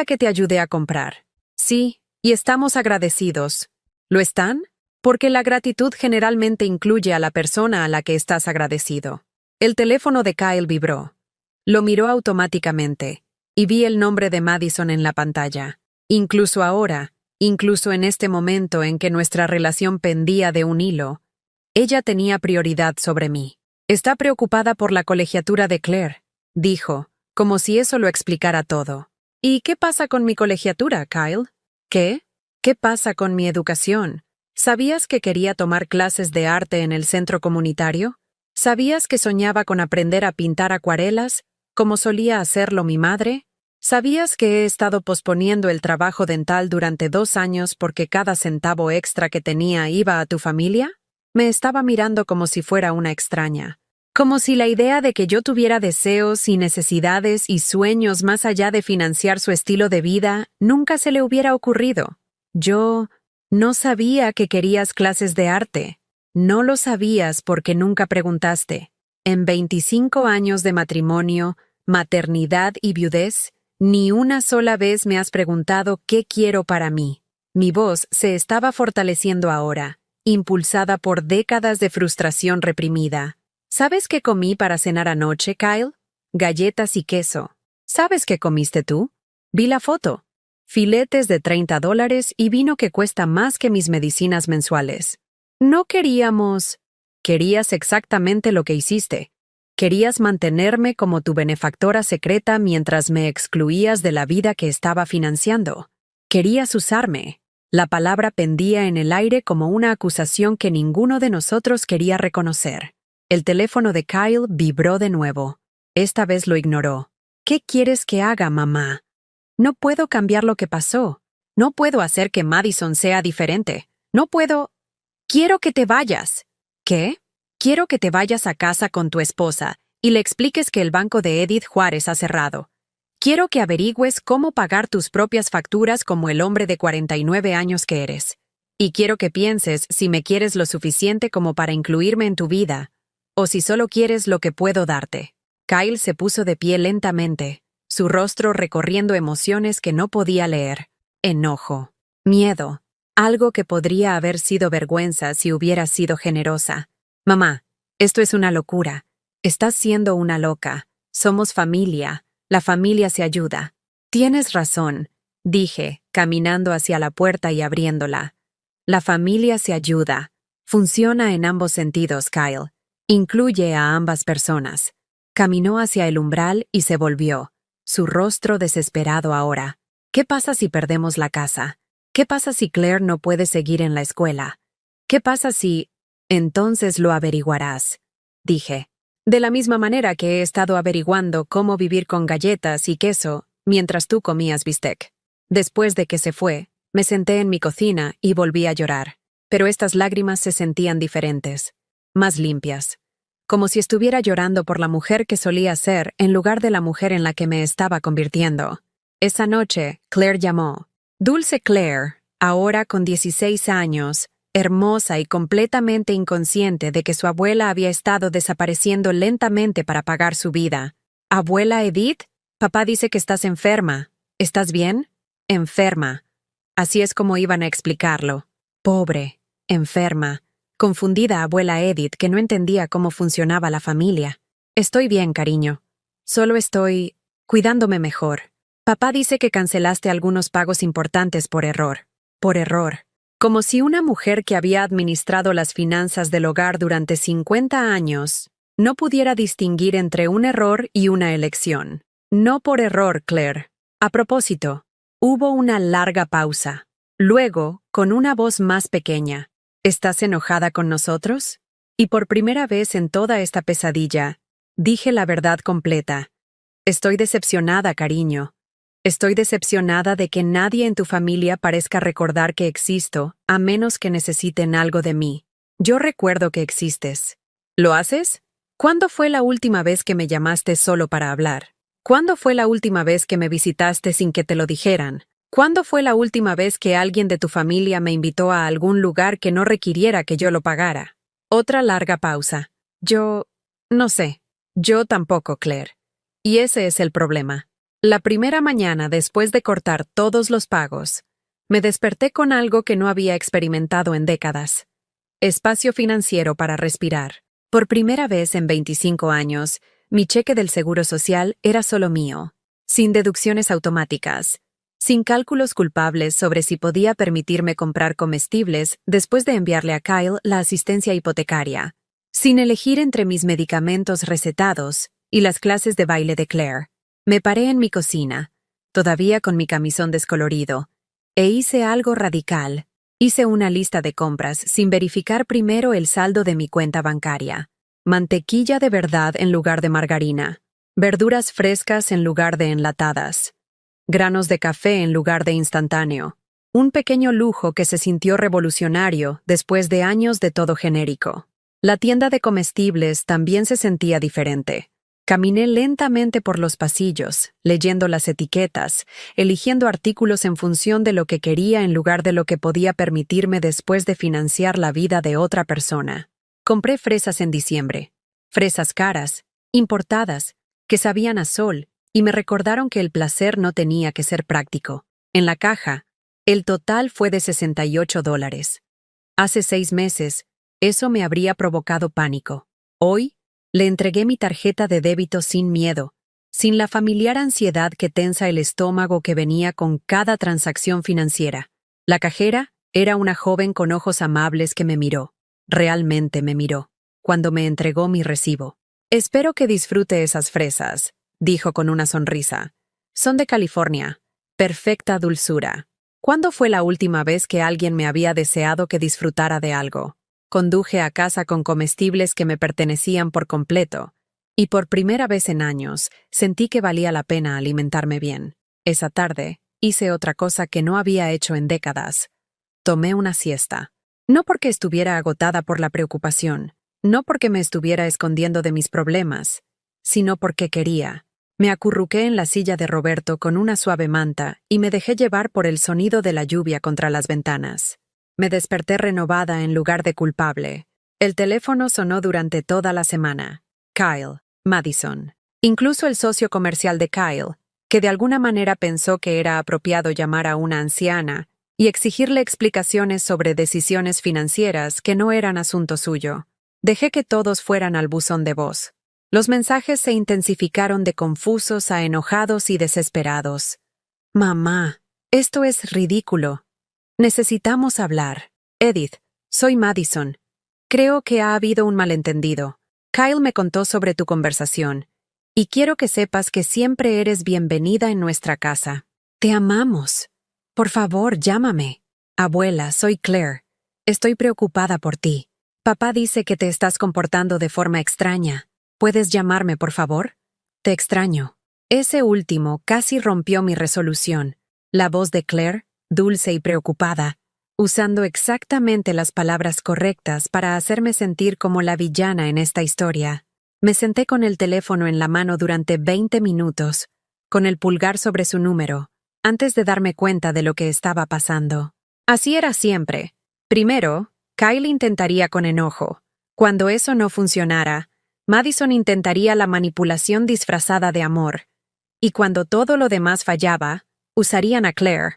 que te ayudé a comprar. Sí, y estamos agradecidos. ¿Lo están? Porque la gratitud generalmente incluye a la persona a la que estás agradecido. El teléfono de Kyle vibró. Lo miró automáticamente, y vi el nombre de Madison en la pantalla. Incluso ahora, incluso en este momento en que nuestra relación pendía de un hilo, ella tenía prioridad sobre mí. Está preocupada por la colegiatura de Claire, dijo, como si eso lo explicara todo. ¿Y qué pasa con mi colegiatura, Kyle? ¿Qué? ¿Qué pasa con mi educación? ¿Sabías que quería tomar clases de arte en el centro comunitario? ¿Sabías que soñaba con aprender a pintar acuarelas, como solía hacerlo mi madre? ¿Sabías que he estado posponiendo el trabajo dental durante 2 años porque cada centavo extra que tenía iba a tu familia? Me estaba mirando como si fuera una extraña. Como si la idea de que yo tuviera deseos y necesidades y sueños más allá de financiar su estilo de vida nunca se le hubiera ocurrido. Yo no sabía que querías clases de arte. No lo sabías porque nunca preguntaste. En 25 años de matrimonio, maternidad y viudez, ni una sola vez me has preguntado qué quiero para mí. Mi voz se estaba fortaleciendo ahora, impulsada por décadas de frustración reprimida. ¿Sabes qué comí para cenar anoche, Kyle? Galletas y queso. ¿Sabes qué comiste tú? Vi la foto. Filetes de $30 y vino que cuesta más que mis medicinas mensuales. No queríamos... Querías exactamente lo que hiciste. Querías mantenerme como tu benefactora secreta mientras me excluías de la vida que estaba financiando. Querías usarme. La palabra pendía en el aire como una acusación que ninguno de nosotros quería reconocer. El teléfono de Kyle vibró de nuevo. Esta vez lo ignoró. ¿Qué quieres que haga, mamá? No puedo cambiar lo que pasó. No puedo hacer que Madison sea diferente. No puedo... Quiero que te vayas. ¿Qué? Quiero que te vayas a casa con tu esposa y le expliques que el banco de Edith Juárez ha cerrado. Quiero que averigües cómo pagar tus propias facturas como el hombre de 49 años que eres. Y quiero que pienses si me quieres lo suficiente como para incluirme en tu vida, o si solo quieres lo que puedo darte. Kyle se puso de pie lentamente, su rostro recorriendo emociones que no podía leer. Enojo, miedo, algo que podría haber sido vergüenza si hubiera sido generosa. Mamá, esto es una locura. Estás siendo una loca. Somos familia. La familia se ayuda. Tienes razón, dije, caminando hacia la puerta y abriéndola. La familia se ayuda. Funciona en ambos sentidos, Kyle. Incluye a ambas personas. Caminó hacia el umbral y se volvió, su rostro desesperado ahora. ¿Qué pasa si perdemos la casa? ¿Qué pasa si Claire no puede seguir en la escuela? ¿Qué pasa si... Entonces lo averiguarás, dije. De la misma manera que he estado averiguando cómo vivir con galletas y queso mientras tú comías bistec. Después de que se fue, me senté en mi cocina y volví a llorar. Pero estas lágrimas se sentían diferentes, más limpias. Como si estuviera llorando por la mujer que solía ser en lugar de la mujer en la que me estaba convirtiendo. Esa noche, Claire llamó. Dulce Claire, ahora con 16 años, hermosa y completamente inconsciente de que su abuela había estado desapareciendo lentamente para pagar su vida. ¿Abuela Edith? Papá dice que estás enferma. ¿Estás bien? Enferma. Así es como iban a explicarlo. Pobre, enferma, confundida abuela Edith que no entendía cómo funcionaba la familia. Estoy bien, cariño. Solo estoy cuidándome mejor. Papá dice que cancelaste algunos pagos importantes por error. Por error. Como si una mujer que había administrado las finanzas del hogar durante 50 años no pudiera distinguir entre un error y una elección. No por error, Claire. A propósito, hubo una larga pausa. Luego, con una voz más pequeña, ¿estás enojada con nosotros? Y por primera vez en toda esta pesadilla, dije la verdad completa. Estoy decepcionada, cariño. Estoy decepcionada de que nadie en tu familia parezca recordar que existo, a menos que necesiten algo de mí. Yo recuerdo que existes. ¿Lo haces? ¿Cuándo fue la última vez que me llamaste solo para hablar? ¿Cuándo fue la última vez que me visitaste sin que te lo dijeran? ¿Cuándo fue la última vez que alguien de tu familia me invitó a algún lugar que no requiriera que yo lo pagara? Otra larga pausa. No sé. Yo tampoco, Claire. Y ese es el problema. La primera mañana después de cortar todos los pagos, me desperté con algo que no había experimentado en décadas. Espacio financiero para respirar. Por primera vez en 25 años, mi cheque del Seguro Social era solo mío, sin deducciones automáticas, sin cálculos culpables sobre si podía permitirme comprar comestibles después de enviarle a Kyle la asistencia hipotecaria, sin elegir entre mis medicamentos recetados y las clases de baile de Claire. Me paré en mi cocina, todavía con mi camisón descolorido, e hice algo radical. Hice una lista de compras sin verificar primero el saldo de mi cuenta bancaria. Mantequilla de verdad en lugar de margarina. Verduras frescas en lugar de enlatadas. Granos de café en lugar de instantáneo. Un pequeño lujo que se sintió revolucionario después de años de todo genérico. La tienda de comestibles también se sentía diferente. Caminé lentamente por los pasillos, leyendo las etiquetas, eligiendo artículos en función de lo que quería en lugar de lo que podía permitirme después de financiar la vida de otra persona. Compré fresas en diciembre. Fresas caras, importadas, que sabían a sol, y me recordaron que el placer no tenía que ser práctico. En la caja, el total fue de $68. Hace 6 meses, eso me habría provocado pánico. Hoy, le entregué mi tarjeta de débito sin miedo, sin la familiar ansiedad que tensa el estómago que venía con cada transacción financiera. La cajera era una joven con ojos amables que me miró. Realmente me miró, cuando me entregó mi recibo. Espero que disfrute esas fresas, dijo con una sonrisa. Son de California. Perfecta dulzura. ¿Cuándo fue la última vez que alguien me había deseado que disfrutara de algo? Conduje a casa con comestibles que me pertenecían por completo, y por primera vez en años sentí que valía la pena alimentarme bien. Esa tarde hice otra cosa que no había hecho en décadas. Tomé una siesta. No porque estuviera agotada por la preocupación, no porque me estuviera escondiendo de mis problemas, sino porque quería. Me acurruqué en la silla de Roberto con una suave manta y me dejé llevar por el sonido de la lluvia contra las ventanas. Me desperté renovada en lugar de culpable. El teléfono sonó durante toda la semana. Kyle, Madison. Incluso el socio comercial de Kyle, que de alguna manera pensó que era apropiado llamar a una anciana y exigirle explicaciones sobre decisiones financieras que no eran asunto suyo. Dejé que todos fueran al buzón de voz. Los mensajes se intensificaron de confusos a enojados y desesperados. Mamá, esto es ridículo. Necesitamos hablar. Edith, soy Madison. Creo que ha habido un malentendido. Kyle me contó sobre tu conversación, y quiero que sepas que siempre eres bienvenida en nuestra casa. Te amamos. Por favor, llámame. Abuela, soy Claire. Estoy preocupada por ti. Papá dice que te estás comportando de forma extraña. ¿Puedes llamarme, por favor? Te extraño. Ese último casi rompió mi resolución. La voz de Claire, dulce y preocupada, usando exactamente las palabras correctas para hacerme sentir como la villana en esta historia. Me senté con el teléfono en la mano durante 20 minutos, con el pulgar sobre su número, antes de darme cuenta de lo que estaba pasando. Así era siempre. Primero, Kyle intentaría con enojo. Cuando eso no funcionara, Madison intentaría la manipulación disfrazada de amor. Y cuando todo lo demás fallaba, usarían a Claire,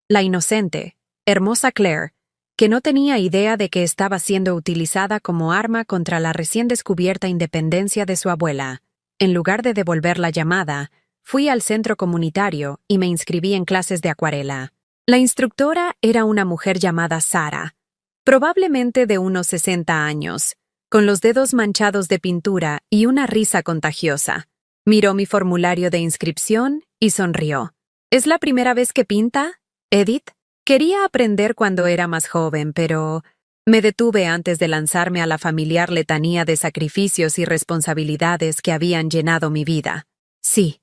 la inocente, hermosa Claire, que no tenía idea de que estaba siendo utilizada como arma contra la recién descubierta independencia de su abuela. En lugar de devolver la llamada, fui al centro comunitario y me inscribí en clases de acuarela. La instructora era una mujer llamada Sara, probablemente de unos 60 años, con los dedos manchados de pintura y una risa contagiosa. Miró mi formulario de inscripción y sonrió. ¿Es la primera vez que pinta, Edith? Quería aprender cuando era más joven, pero me detuve antes de lanzarme a la familiar letanía de sacrificios y responsabilidades que habían llenado mi vida. Sí,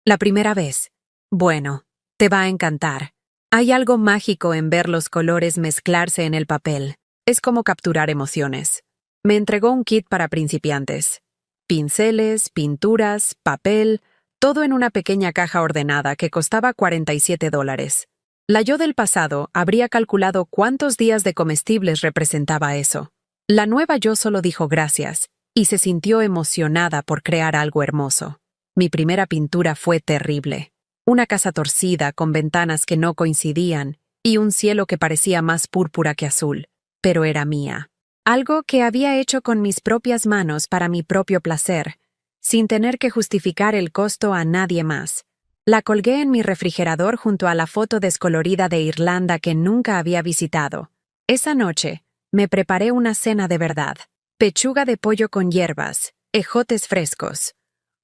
la primera vez. Bueno, te va a encantar. Hay algo mágico en ver los colores mezclarse en el papel. Es como capturar emociones. Me entregó un kit para principiantes. Pinceles, pinturas, papel, todo en una pequeña caja ordenada que costaba $47. La yo del pasado habría calculado cuántos días de comestibles representaba eso. La nueva yo solo dijo gracias y se sintió emocionada por crear algo hermoso. Mi primera pintura fue terrible. Una casa torcida con ventanas que no coincidían y un cielo que parecía más púrpura que azul, pero era mía. Algo que había hecho con mis propias manos para mi propio placer, sin tener que justificar el costo a nadie más. La colgué en mi refrigerador junto a la foto descolorida de Irlanda que nunca había visitado. Esa noche, me preparé una cena de verdad. Pechuga de pollo con hierbas, ejotes frescos,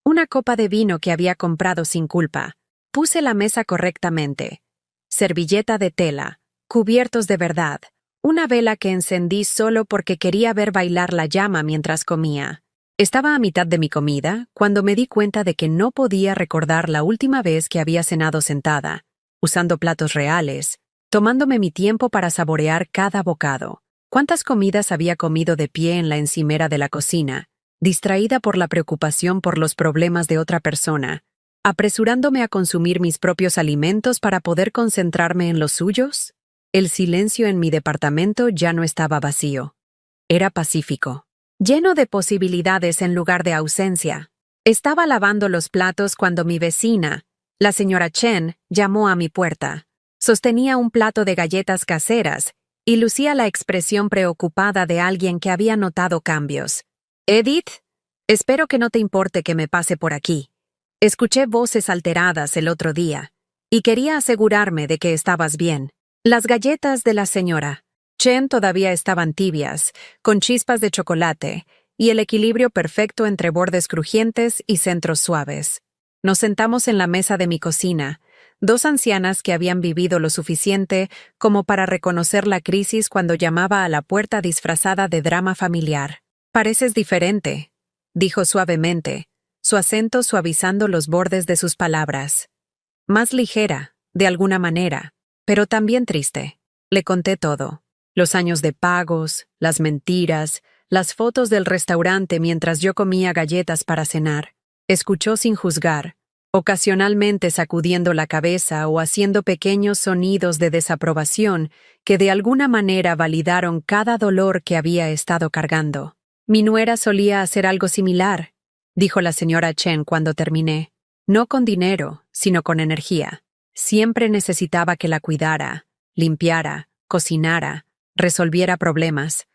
una copa de vino que había comprado sin culpa. Puse la mesa correctamente. Servilleta de tela, cubiertos de verdad, una vela que encendí solo porque quería ver bailar la llama mientras comía. Estaba a mitad de mi comida cuando me di cuenta de que no podía recordar la última vez que había cenado sentada, usando platos reales, tomándome mi tiempo para saborear cada bocado. ¿Cuántas comidas había comido de pie en la encimera de la cocina, distraída por la preocupación por los problemas de otra persona, apresurándome a consumir mis propios alimentos para poder concentrarme en los suyos? El silencio en mi departamento ya no estaba vacío. Era pacífico, lleno de posibilidades en lugar de ausencia. Estaba lavando los platos cuando mi vecina, la señora Chen, llamó a mi puerta. Sostenía un plato de galletas caseras y lucía la expresión preocupada de alguien que había notado cambios. «Edith, espero que no te importe que me pase por aquí. Escuché voces alteradas el otro día y quería asegurarme de que estabas bien». Las galletas de la señora Chen todavía estaban tibias, con chispas de chocolate y el equilibrio perfecto entre bordes crujientes y centros suaves. Nos sentamos en la mesa de mi cocina, dos ancianas que habían vivido lo suficiente como para reconocer la crisis cuando llamaba a la puerta disfrazada de drama familiar. «Pareces diferente», dijo suavemente, su acento suavizando los bordes de sus palabras. «Más ligera, de alguna manera, pero también triste». Le conté todo. Los años de pagos, las mentiras, las fotos del restaurante mientras yo comía galletas para cenar. Escuchó sin juzgar, ocasionalmente sacudiendo la cabeza o haciendo pequeños sonidos de desaprobación que de alguna manera validaron cada dolor que había estado cargando. Mi nuera solía hacer algo similar, dijo la señora Chen cuando terminé. No con dinero, sino con energía. Siempre necesitaba que la cuidara, limpiara, cocinara, resolviera problemas.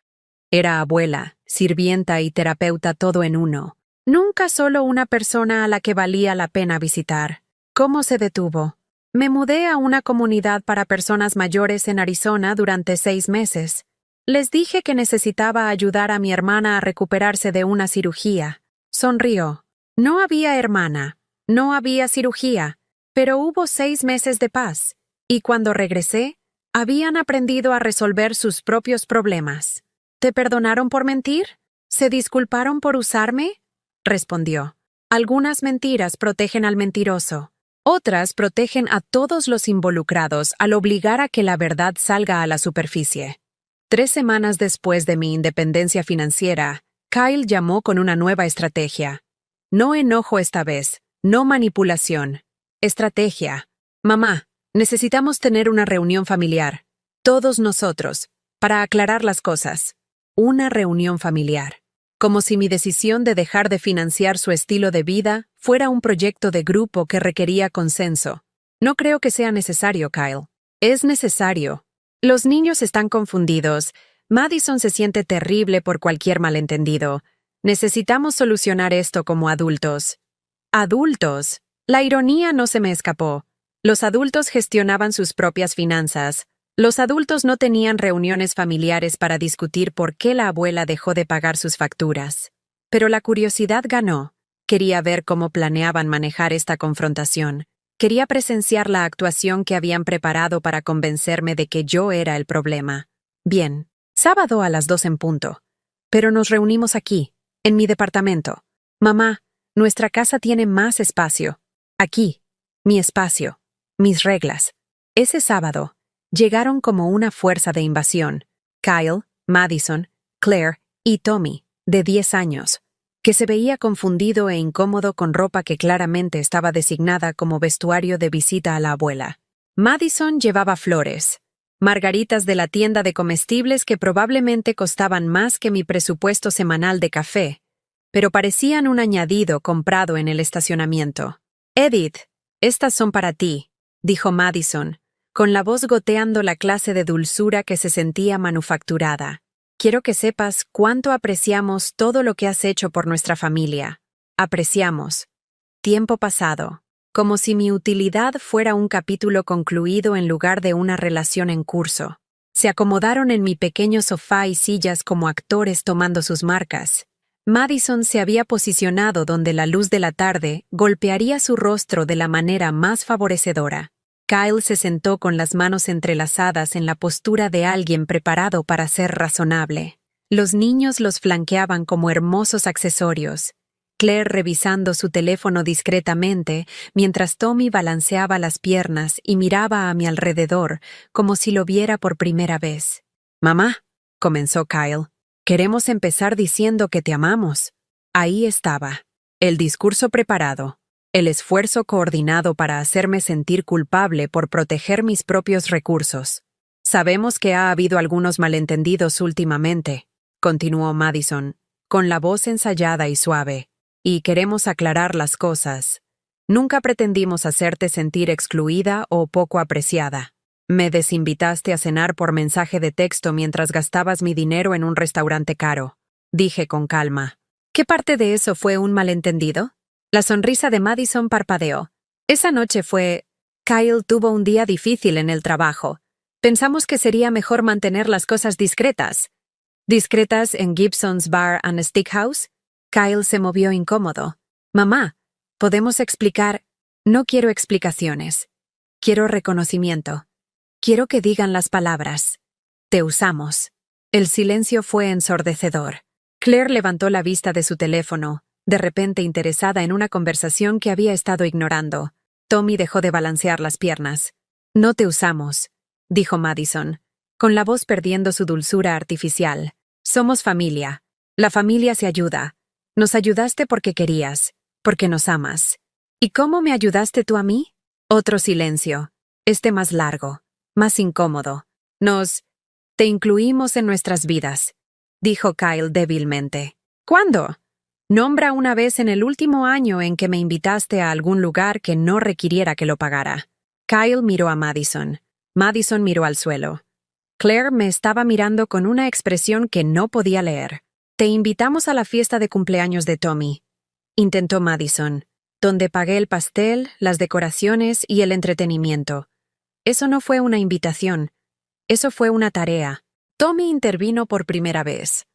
Era abuela, sirvienta y terapeuta todo en uno. Nunca solo una persona a la que valía la pena visitar. ¿Cómo se detuvo? Me mudé a una comunidad para personas mayores en Arizona durante 6 meses. Les dije que necesitaba ayudar a mi hermana a recuperarse de una cirugía. Sonrió. No había hermana, no había cirugía, pero hubo 6 meses de paz. Y cuando regresé, habían aprendido a resolver sus propios problemas. ¿Te perdonaron por mentir? ¿Se disculparon por usarme? Respondió. Algunas mentiras protegen al mentiroso. Otras protegen a todos los involucrados al obligar a que la verdad salga a la superficie. 3 semanas después de mi independencia financiera, Kyle llamó con una nueva estrategia. No enojo esta vez, no manipulación. Estrategia. Mamá, necesitamos tener una reunión familiar. Todos nosotros, para aclarar las cosas. Una reunión familiar. Como si mi decisión de dejar de financiar su estilo de vida fuera un proyecto de grupo que requería consenso. No creo que sea necesario, Kyle. Es necesario. Los niños están confundidos. Madison se siente terrible por cualquier malentendido. Necesitamos solucionar esto como adultos. Adultos. La ironía no se me escapó. Los adultos gestionaban sus propias finanzas. Los adultos no tenían reuniones familiares para discutir por qué la abuela dejó de pagar sus facturas. Pero la curiosidad ganó. Quería ver cómo planeaban manejar esta confrontación. Quería presenciar la actuación que habían preparado para convencerme de que yo era el problema. Bien, sábado a las 2 en punto. Pero nos reunimos aquí, en mi departamento. Mamá, nuestra casa tiene más espacio. Aquí, mi espacio, mis reglas. Ese sábado, llegaron como una fuerza de invasión. Kyle, Madison, Claire y Tommy, de 10 años, que se veía confundido e incómodo con ropa que claramente estaba designada como vestuario de visita a la abuela. Madison llevaba flores, margaritas de la tienda de comestibles que probablemente costaban más que mi presupuesto semanal de café, pero parecían un añadido comprado en el estacionamiento. Edith, estas son para ti, dijo Madison, con la voz goteando la clase de dulzura que se sentía manufacturada. Quiero que sepas cuánto apreciamos todo lo que has hecho por nuestra familia. Apreciamos. Tiempo pasado. Como si mi utilidad fuera un capítulo concluido en lugar de una relación en curso. Se acomodaron en mi pequeño sofá y sillas como actores tomando sus marcas. Madison se había posicionado donde la luz de la tarde golpearía su rostro de la manera más favorecedora. Kyle se sentó con las manos entrelazadas en la postura de alguien preparado para ser razonable. Los niños los flanqueaban como hermosos accesorios. Claire revisando su teléfono discretamente, mientras Tommy balanceaba las piernas y miraba a mi alrededor como si lo viera por primera vez. «Mamá», comenzó Kyle, «queremos empezar diciendo que te amamos». Ahí estaba, el discurso preparado. El esfuerzo coordinado para hacerme sentir culpable por proteger mis propios recursos. Sabemos que ha habido algunos malentendidos últimamente, continuó Madison, con la voz ensayada y suave, y queremos aclarar las cosas. Nunca pretendimos hacerte sentir excluida o poco apreciada. Me desinvitaste a cenar por mensaje de texto mientras gastabas mi dinero en un restaurante caro. Dije con calma. ¿Qué parte de eso fue un malentendido? La sonrisa de Madison parpadeó. Esa noche fue... Kyle tuvo un día difícil en el trabajo. Pensamos que sería mejor mantener las cosas discretas. ¿Discretas en Gibson's Bar and Steakhouse? Kyle se movió incómodo. Mamá, ¿podemos explicar? No quiero explicaciones. Quiero reconocimiento. Quiero que digan las palabras. Te usamos. El silencio fue ensordecedor. Claire levantó la vista de su teléfono, de repente interesada en una conversación que había estado ignorando. Tommy dejó de balancear las piernas. No te usamos, dijo Madison, con la voz perdiendo su dulzura artificial. Somos familia. La familia se ayuda. Nos ayudaste porque querías, porque nos amas. ¿Y cómo me ayudaste tú a mí? Otro silencio, más largo, más incómodo. Te incluimos en nuestras vidas, dijo Kyle débilmente. ¿Cuándo? Nombra una vez en el último año en que me invitaste a algún lugar que no requiriera que lo pagara. Kyle miró a Madison. Madison miró al suelo. Claire me estaba mirando con una expresión que no podía leer. Te invitamos a la fiesta de cumpleaños de Tommy, intentó Madison, donde pagué el pastel, las decoraciones y el entretenimiento. Eso no fue una invitación. Eso fue una tarea. Tommy intervino por primera vez.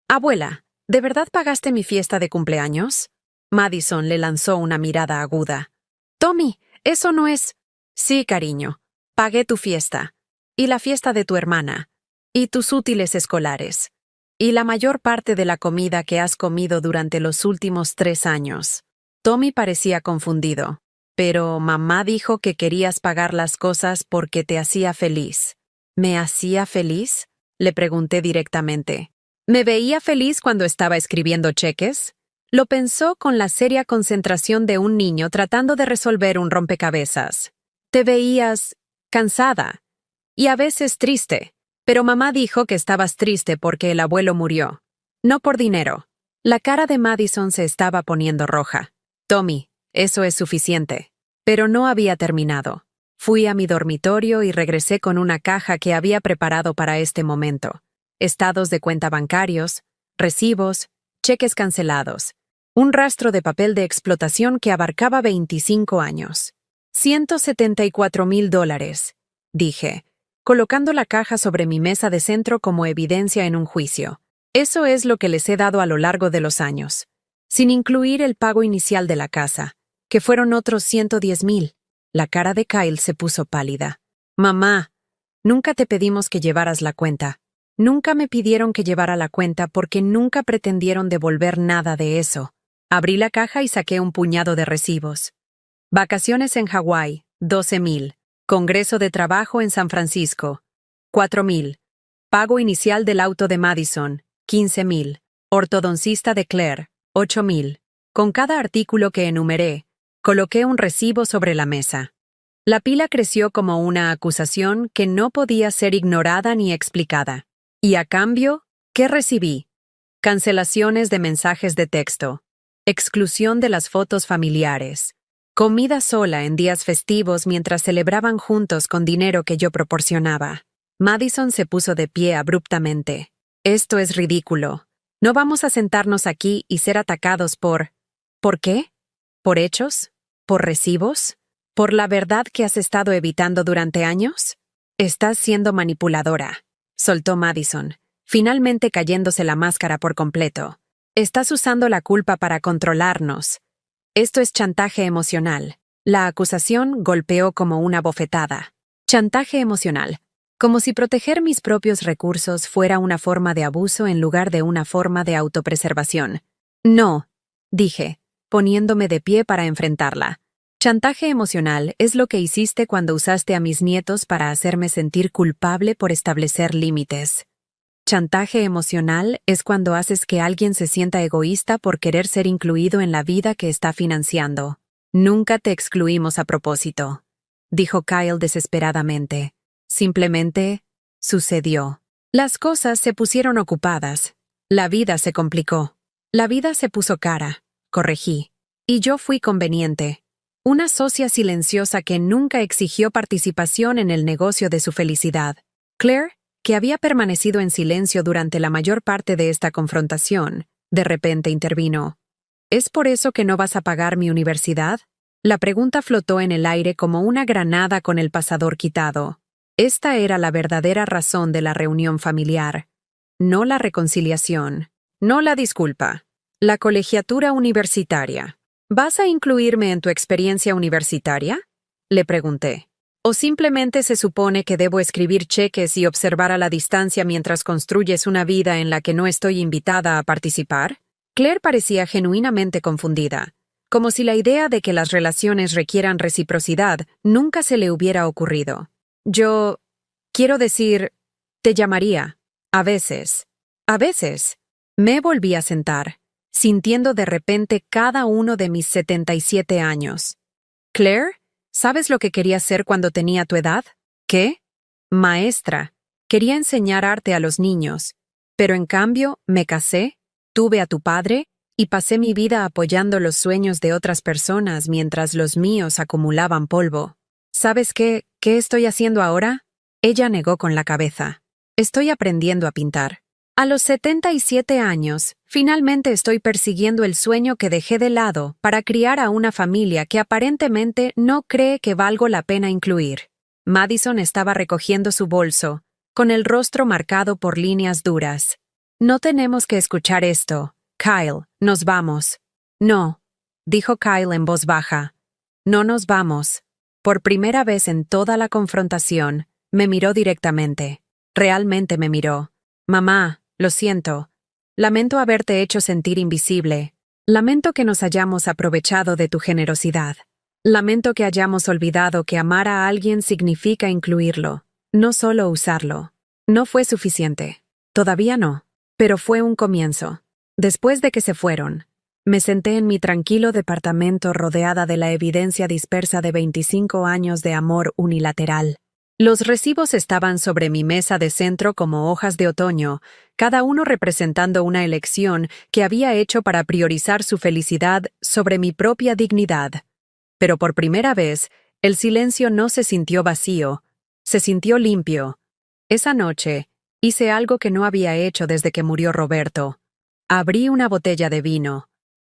Abuela, ¿de verdad pagaste mi fiesta de cumpleaños? Madison le lanzó una mirada aguda. Tommy, eso no es... Sí, cariño. Pagué tu fiesta. Y la fiesta de tu hermana. Y tus útiles escolares. Y la mayor parte de la comida que has comido durante los últimos 3 años. Tommy parecía confundido. Pero mamá dijo que querías pagar las cosas porque te hacía feliz. ¿Me hacía feliz? Le pregunté directamente. ¿Me veía feliz cuando estaba escribiendo cheques? Lo pensó con la seria concentración de un niño tratando de resolver un rompecabezas. Te veías cansada y a veces triste, pero mamá dijo que estabas triste porque el abuelo murió. No por dinero. La cara de Madison se estaba poniendo roja. Tommy, eso es suficiente. Pero no había terminado. Fui a mi dormitorio y regresé con una caja que había preparado para este momento. Estados de cuenta bancarios, recibos, cheques cancelados, un rastro de papel de explotación que abarcaba 25 años. $174,000, dije, colocando la caja sobre mi mesa de centro como evidencia en un juicio. Eso es lo que les he dado a lo largo de los años, sin incluir el pago inicial de la casa, que fueron otros 110,000. La cara de Kyle se puso pálida. Mamá, nunca te pedimos que llevaras la cuenta. Nunca me pidieron que llevara la cuenta porque nunca pretendieron devolver nada de eso. Abrí la caja y saqué un puñado de recibos. Vacaciones en Hawái, 12,000. Congreso de trabajo en San Francisco, 4,000. Pago inicial del auto de Madison, 15,000. Ortodoncista de Claire, 8,000. Con cada artículo que enumeré, coloqué un recibo sobre la mesa. La pila creció como una acusación que no podía ser ignorada ni explicada. Y a cambio, ¿qué recibí? Cancelaciones de mensajes de texto, exclusión de las fotos familiares, comida sola en días festivos mientras celebraban juntos con dinero que yo proporcionaba. Madison se puso de pie abruptamente. Esto es ridículo. No vamos a sentarnos aquí y ser atacados por... ¿Por qué? ¿Por hechos? ¿Por recibos? ¿Por la verdad que has estado evitando durante años? Estás siendo manipuladora, soltó Madison, finalmente cayéndose la máscara por completo. Estás usando la culpa para controlarnos. Esto es chantaje emocional. La acusación golpeó como una bofetada. Chantaje emocional. Como si proteger mis propios recursos fuera una forma de abuso en lugar de una forma de autopreservación. No, dije, poniéndome de pie para enfrentarla. Chantaje emocional es lo que hiciste cuando usaste a mis nietos para hacerme sentir culpable por establecer límites. Chantaje emocional es cuando haces que alguien se sienta egoísta por querer ser incluido en la vida que está financiando. Nunca te excluimos a propósito, dijo Kyle desesperadamente. Simplemente sucedió. Las cosas se pusieron ocupadas. La vida se complicó. La vida se puso cara, corregí. Y yo fui conveniente. Una socia silenciosa que nunca exigió participación en el negocio de su felicidad. Claire, que había permanecido en silencio durante la mayor parte de esta confrontación, de repente intervino. ¿Es por eso que no vas a pagar mi universidad? La pregunta flotó en el aire como una granada con el pasador quitado. Esta era la verdadera razón de la reunión familiar. No la reconciliación, no la disculpa. La colegiatura universitaria. ¿Vas a incluirme en tu experiencia universitaria? Le pregunté. ¿O simplemente se supone que debo escribir cheques y observar a la distancia mientras construyes una vida en la que no estoy invitada a participar? Claire parecía genuinamente confundida, como si la idea de que las relaciones requieran reciprocidad nunca se le hubiera ocurrido. Quiero decir, te llamaría. A veces. A veces. Me volví a sentar. sintiendo de repente cada uno de mis 77 años. Claire, ¿sabes lo que quería ser cuando tenía tu edad? ¿Qué? Maestra. Quería enseñar arte a los niños, pero en cambio me casé, tuve a tu padre y pasé mi vida apoyando los sueños de otras personas mientras los míos acumulaban polvo. ¿Sabes qué? ¿Qué estoy haciendo ahora? Ella negó con la cabeza. Estoy aprendiendo a pintar. A los 77 años, finalmente estoy persiguiendo el sueño que dejé de lado para criar a una familia que aparentemente no cree que valgo la pena incluir. Madison estaba recogiendo su bolso, con el rostro marcado por líneas duras. No tenemos que escuchar esto. Kyle, nos vamos. No, dijo Kyle en voz baja. No nos vamos. Por primera vez en toda la confrontación, me miró directamente. Realmente me miró. Mamá, lo siento. Lamento haberte hecho sentir invisible. Lamento que nos hayamos aprovechado de tu generosidad. Lamento que hayamos olvidado que amar a alguien significa incluirlo, no solo usarlo. No fue suficiente. Todavía no. Pero fue un comienzo. Después de que se fueron, me senté en mi tranquilo departamento rodeada de la evidencia dispersa de 25 años de amor unilateral. Los recibos estaban sobre mi mesa de centro como hojas de otoño, cada uno representando una elección que había hecho para priorizar su felicidad sobre mi propia dignidad. Pero por primera vez, el silencio no se sintió vacío, se sintió limpio. Esa noche, hice algo que no había hecho desde que murió Roberto. Abrí una botella de vino.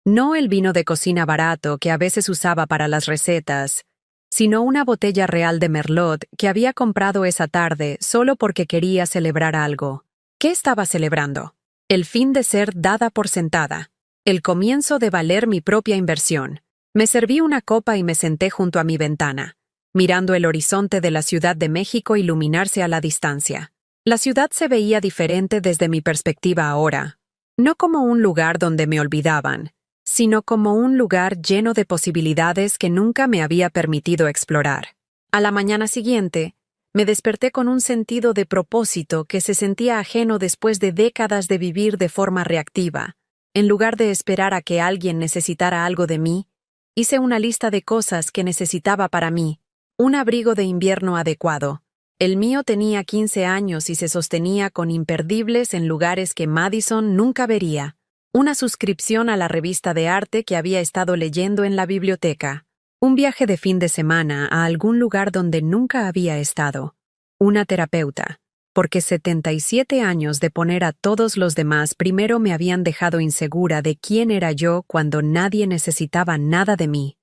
No el vino de cocina barato que a veces usaba para las recetas, sino una botella real de Merlot que había comprado esa tarde solo porque quería celebrar algo. ¿Qué estaba celebrando? El fin de ser dada por sentada. El comienzo de valer mi propia inversión. Me serví una copa y me senté junto a mi ventana, mirando el horizonte de la Ciudad de México iluminarse a la distancia. La ciudad se veía diferente desde mi perspectiva ahora, no como un lugar donde me olvidaban, sino como un lugar lleno de posibilidades que nunca me había permitido explorar. A la mañana siguiente, me desperté con un sentido de propósito que se sentía ajeno después de décadas de vivir de forma reactiva. En lugar de esperar a que alguien necesitara algo de mí, hice una lista de cosas que necesitaba para mí. Un abrigo de invierno adecuado. El mío tenía 15 años y se sostenía con imperdibles en lugares que Madison nunca vería. Una suscripción a la revista de arte que había estado leyendo en la biblioteca. Un viaje de fin de semana a algún lugar donde nunca había estado. Una terapeuta. Porque 77 años de poner a todos los demás primero me habían dejado insegura de quién era yo cuando nadie necesitaba nada de mí.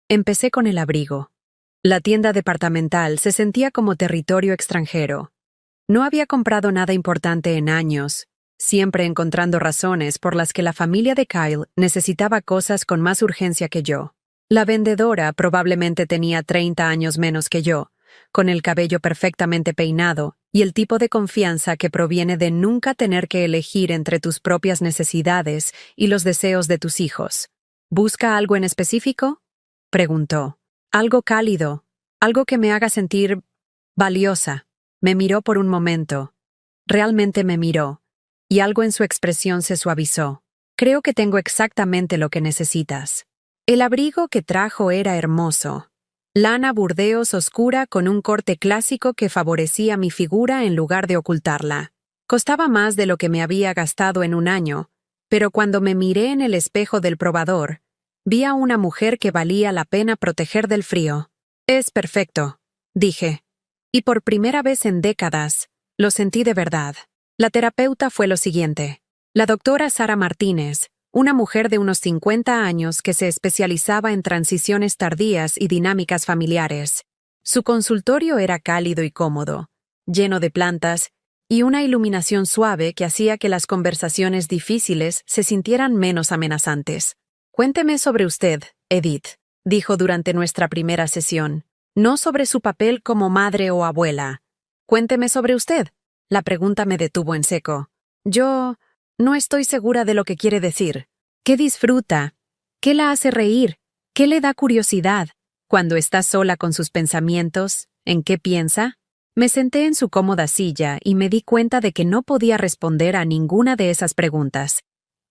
Empecé con el abrigo. La tienda departamental se sentía como territorio extranjero. No había comprado nada importante en años, siempre encontrando razones por las que la familia de Kyle necesitaba cosas con más urgencia que yo. La vendedora probablemente tenía 30 años menos que yo, con el cabello perfectamente peinado y el tipo de confianza que proviene de nunca tener que elegir entre tus propias necesidades y los deseos de tus hijos. ¿Busca algo en específico?, preguntó. Algo cálido, algo que me haga sentir valiosa. Me miró por un momento. Realmente me miró, y algo en su expresión se suavizó. Creo que tengo exactamente lo que necesitas. El abrigo que trajo era hermoso. Lana burdeos oscura con un corte clásico que favorecía mi figura en lugar de ocultarla. Costaba más de lo que me había gastado en un año, pero cuando me miré en el espejo del probador, vi a una mujer que valía la pena proteger del frío. Es perfecto, dije. Y por primera vez en décadas, lo sentí de verdad. La terapeuta fue lo siguiente. La doctora Sara Martínez, una mujer de unos 50 años que se especializaba en transiciones tardías y dinámicas familiares. Su consultorio era cálido y cómodo, lleno de plantas y una iluminación suave que hacía que las conversaciones difíciles se sintieran menos amenazantes. Cuénteme sobre usted, Edith, dijo durante nuestra primera sesión. No sobre su papel como madre o abuela. Cuénteme sobre usted. La pregunta me detuvo en seco. Yo no estoy segura de lo que quiere decir. ¿Qué disfruta? ¿Qué la hace reír? ¿Qué le da curiosidad? Cuando está sola con sus pensamientos, ¿en qué piensa? Me senté en su cómoda silla y me di cuenta de que no podía responder a ninguna de esas preguntas.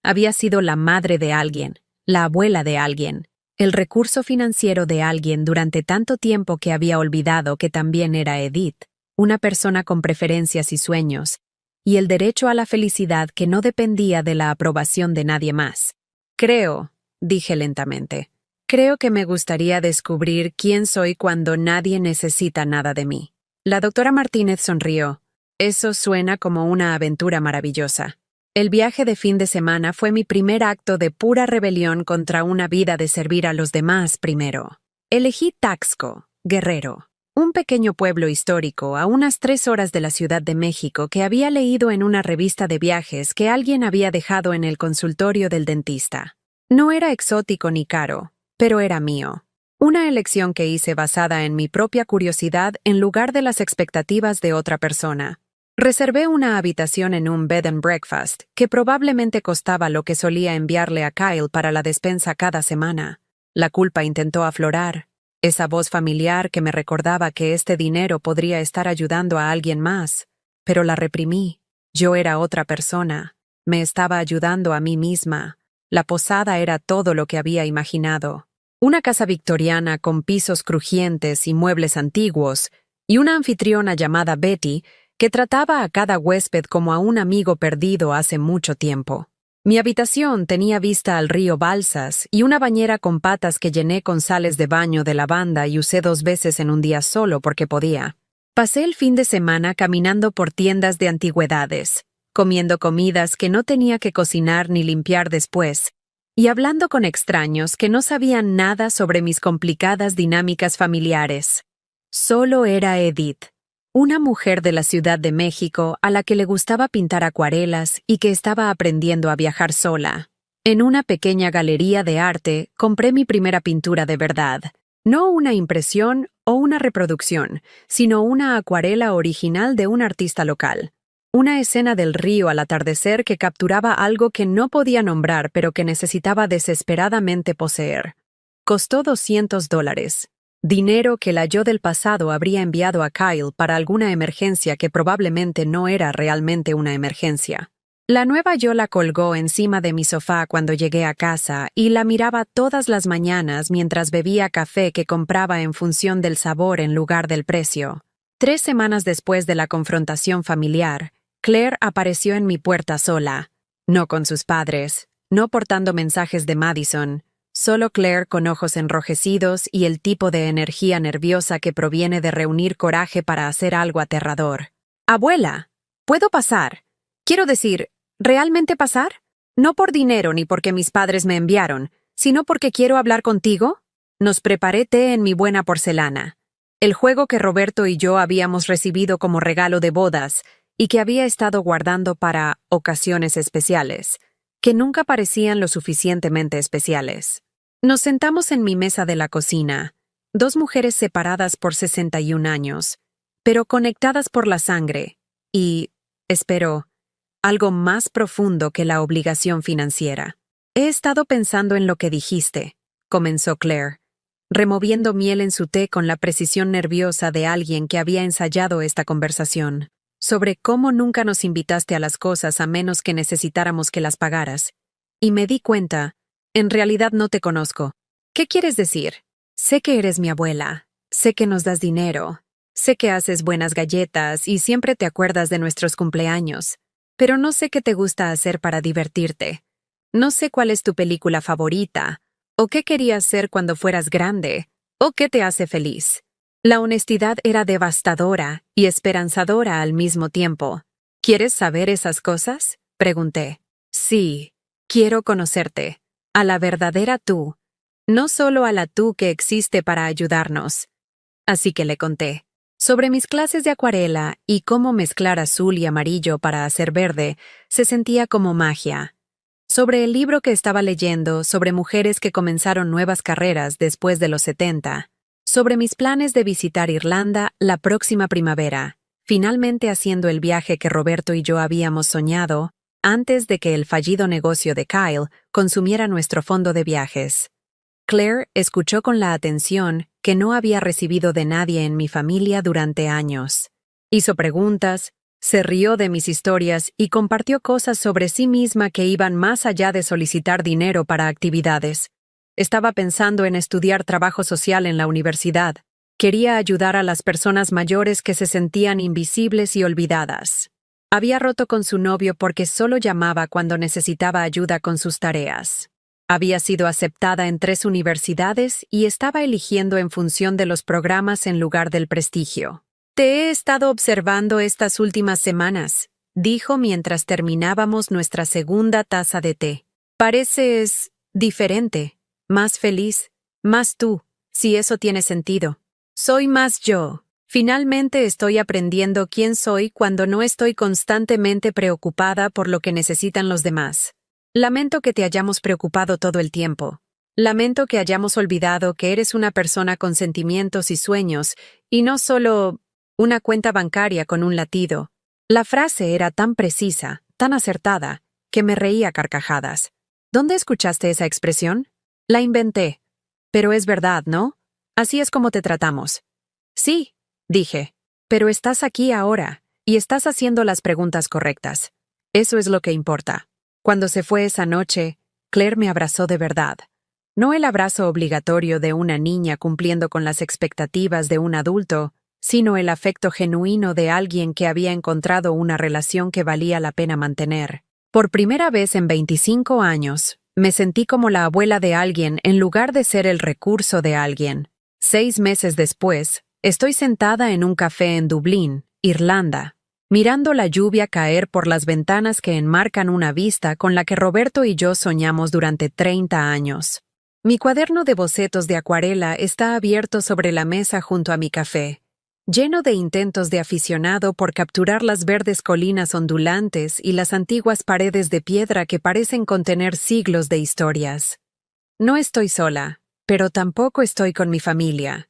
Había sido la madre de alguien, la abuela de alguien, el recurso financiero de alguien durante tanto tiempo que había olvidado que también era Edith, una persona con preferencias y sueños, y el derecho a la felicidad que no dependía de la aprobación de nadie más. Creo, dije lentamente, creo que me gustaría descubrir quién soy cuando nadie necesita nada de mí. La doctora Martínez sonrió. Eso suena como una aventura maravillosa. El viaje de fin de semana fue mi primer acto de pura rebelión contra una vida de servir a los demás primero. Elegí Taxco, Guerrero, un pequeño pueblo histórico a unas 3 horas de la Ciudad de México que había leído en una revista de viajes que alguien había dejado en el consultorio del dentista. No era exótico ni caro, pero era mío. Una elección que hice basada en mi propia curiosidad en lugar de las expectativas de otra persona. Reservé una habitación en un bed and breakfast, que probablemente costaba lo que solía enviarle a Kyle para la despensa cada semana. La culpa intentó aflorar, esa voz familiar que me recordaba que este dinero podría estar ayudando a alguien más, pero la reprimí. Yo era otra persona, me estaba ayudando a mí misma. La posada era todo lo que había imaginado. Una casa victoriana con pisos crujientes y muebles antiguos, y una anfitriona llamada Betty, que trataba a cada huésped como a un amigo perdido hace mucho tiempo. Mi habitación tenía vista al río Balsas y una bañera con patas que llené con sales de baño de lavanda y usé 2 veces en un día solo porque podía. Pasé el fin de semana caminando por tiendas de antigüedades, comiendo comidas que no tenía que cocinar ni limpiar después, y hablando con extraños que no sabían nada sobre mis complicadas dinámicas familiares. Solo era Edith. Una mujer de la Ciudad de México a la que le gustaba pintar acuarelas y que estaba aprendiendo a viajar sola. En una pequeña galería de arte compré mi primera pintura de verdad. No una impresión o una reproducción, sino una acuarela original de un artista local. Una escena del río al atardecer que capturaba algo que no podía nombrar pero que necesitaba desesperadamente poseer. Costó $200. Dinero que la yo del pasado habría enviado a Kyle para alguna emergencia que probablemente no era realmente una emergencia. La nueva yo la colgó encima de mi sofá cuando llegué a casa y la miraba todas las mañanas mientras bebía café que compraba en función del sabor en lugar del precio. 3 semanas después de la confrontación familiar, Claire apareció en mi puerta sola, no con sus padres, no portando mensajes de Madison, solo Claire con ojos enrojecidos y el tipo de energía nerviosa que proviene de reunir coraje para hacer algo aterrador. «Abuela, ¿puedo pasar? Quiero decir, ¿realmente pasar? No por dinero ni porque mis padres me enviaron, sino porque quiero hablar contigo». Nos preparé té en mi buena porcelana. El juego que Roberto y yo habíamos recibido como regalo de bodas y que había estado guardando para ocasiones especiales, que nunca parecían lo suficientemente especiales. Nos sentamos en mi mesa de la cocina, 2 mujeres separadas por 61 años, pero conectadas por la sangre, y, espero, algo más profundo que la obligación financiera. He estado pensando en lo que dijiste, comenzó Claire, removiendo miel en su té con la precisión nerviosa de alguien que había ensayado esta conversación, sobre cómo nunca nos invitaste a las cosas a menos que necesitáramos que las pagaras. Y me di cuenta, en realidad no te conozco. ¿Qué quieres decir? Sé que eres mi abuela, sé que nos das dinero, sé que haces buenas galletas y siempre te acuerdas de nuestros cumpleaños, pero no sé qué te gusta hacer para divertirte. No sé cuál es tu película favorita, o qué querías ser cuando fueras grande, o qué te hace feliz. La honestidad era devastadora y esperanzadora al mismo tiempo. ¿Quieres saber esas cosas?, pregunté. Sí, quiero conocerte, a la verdadera tú, no solo a la tú que existe para ayudarnos. Así que le conté sobre mis clases de acuarela y cómo mezclar azul y amarillo para hacer verde se sentía como magia. Sobre el libro que estaba leyendo sobre mujeres que comenzaron nuevas carreras después de los 70. Sobre mis planes de visitar Irlanda la próxima primavera, finalmente haciendo el viaje que Roberto y yo habíamos soñado, antes de que el fallido negocio de Kyle consumiera nuestro fondo de viajes. Claire escuchó con la atención que no había recibido de nadie en mi familia durante años. Hizo preguntas, Se rió de mis historias y compartió cosas sobre sí misma que iban más allá de solicitar dinero para actividades. Estaba pensando en estudiar trabajo social en la universidad. Quería ayudar a las personas mayores que se sentían invisibles y olvidadas. Había roto con su novio porque solo llamaba cuando necesitaba ayuda con sus tareas. Había sido aceptada en 3 universidades y estaba eligiendo en función de los programas en lugar del prestigio. Te he estado observando estas últimas semanas, dijo mientras terminábamos nuestra segunda taza de té. Pareces diferente, más feliz, más tú, si eso tiene sentido. Soy más yo. Finalmente estoy aprendiendo quién soy cuando no estoy constantemente preocupada por lo que necesitan los demás. Lamento que te hayamos preocupado todo el tiempo. Lamento que hayamos olvidado que eres una persona con sentimientos y sueños, y no solo una cuenta bancaria con un latido. La frase era tan precisa, tan acertada, que me reí a carcajadas. ¿Dónde escuchaste esa expresión? La inventé. Pero es verdad, ¿no? Así es como te tratamos. Sí, dije. Pero estás aquí ahora, y estás haciendo las preguntas correctas. Eso es lo que importa. Cuando se fue esa noche, Claire me abrazó de verdad. No el abrazo obligatorio de una niña cumpliendo con las expectativas de un adulto, sino el afecto genuino de alguien que había encontrado una relación que valía la pena mantener. Por primera vez en 25 años, me sentí como la abuela de alguien en lugar de ser el recurso de alguien. 6 meses después, estoy sentada en un café en Dublín, Irlanda, mirando la lluvia caer por las ventanas que enmarcan una vista con la que Roberto y yo soñamos durante 30 años. Mi cuaderno de bocetos de acuarela está abierto sobre la mesa junto a mi café, lleno de intentos de aficionado por capturar las verdes colinas ondulantes y las antiguas paredes de piedra que parecen contener siglos de historias. No estoy sola, pero tampoco estoy con mi familia.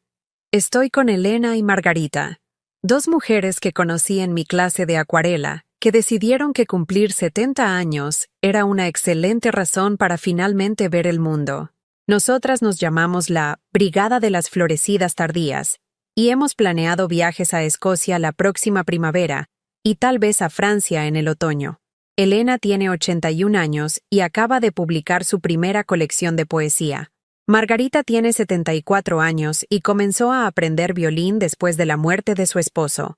Estoy con Elena y Margarita, 2 mujeres que conocí en mi clase de acuarela, que decidieron que cumplir 70 años era una excelente razón para finalmente ver el mundo. Nosotras nos llamamos la Brigada de las Florecidas Tardías, y hemos planeado viajes a Escocia la próxima primavera y tal vez a Francia en el otoño. Elena tiene 81 años y acaba de publicar su primera colección de poesía. Margarita tiene 74 años y comenzó a aprender violín después de la muerte de su esposo.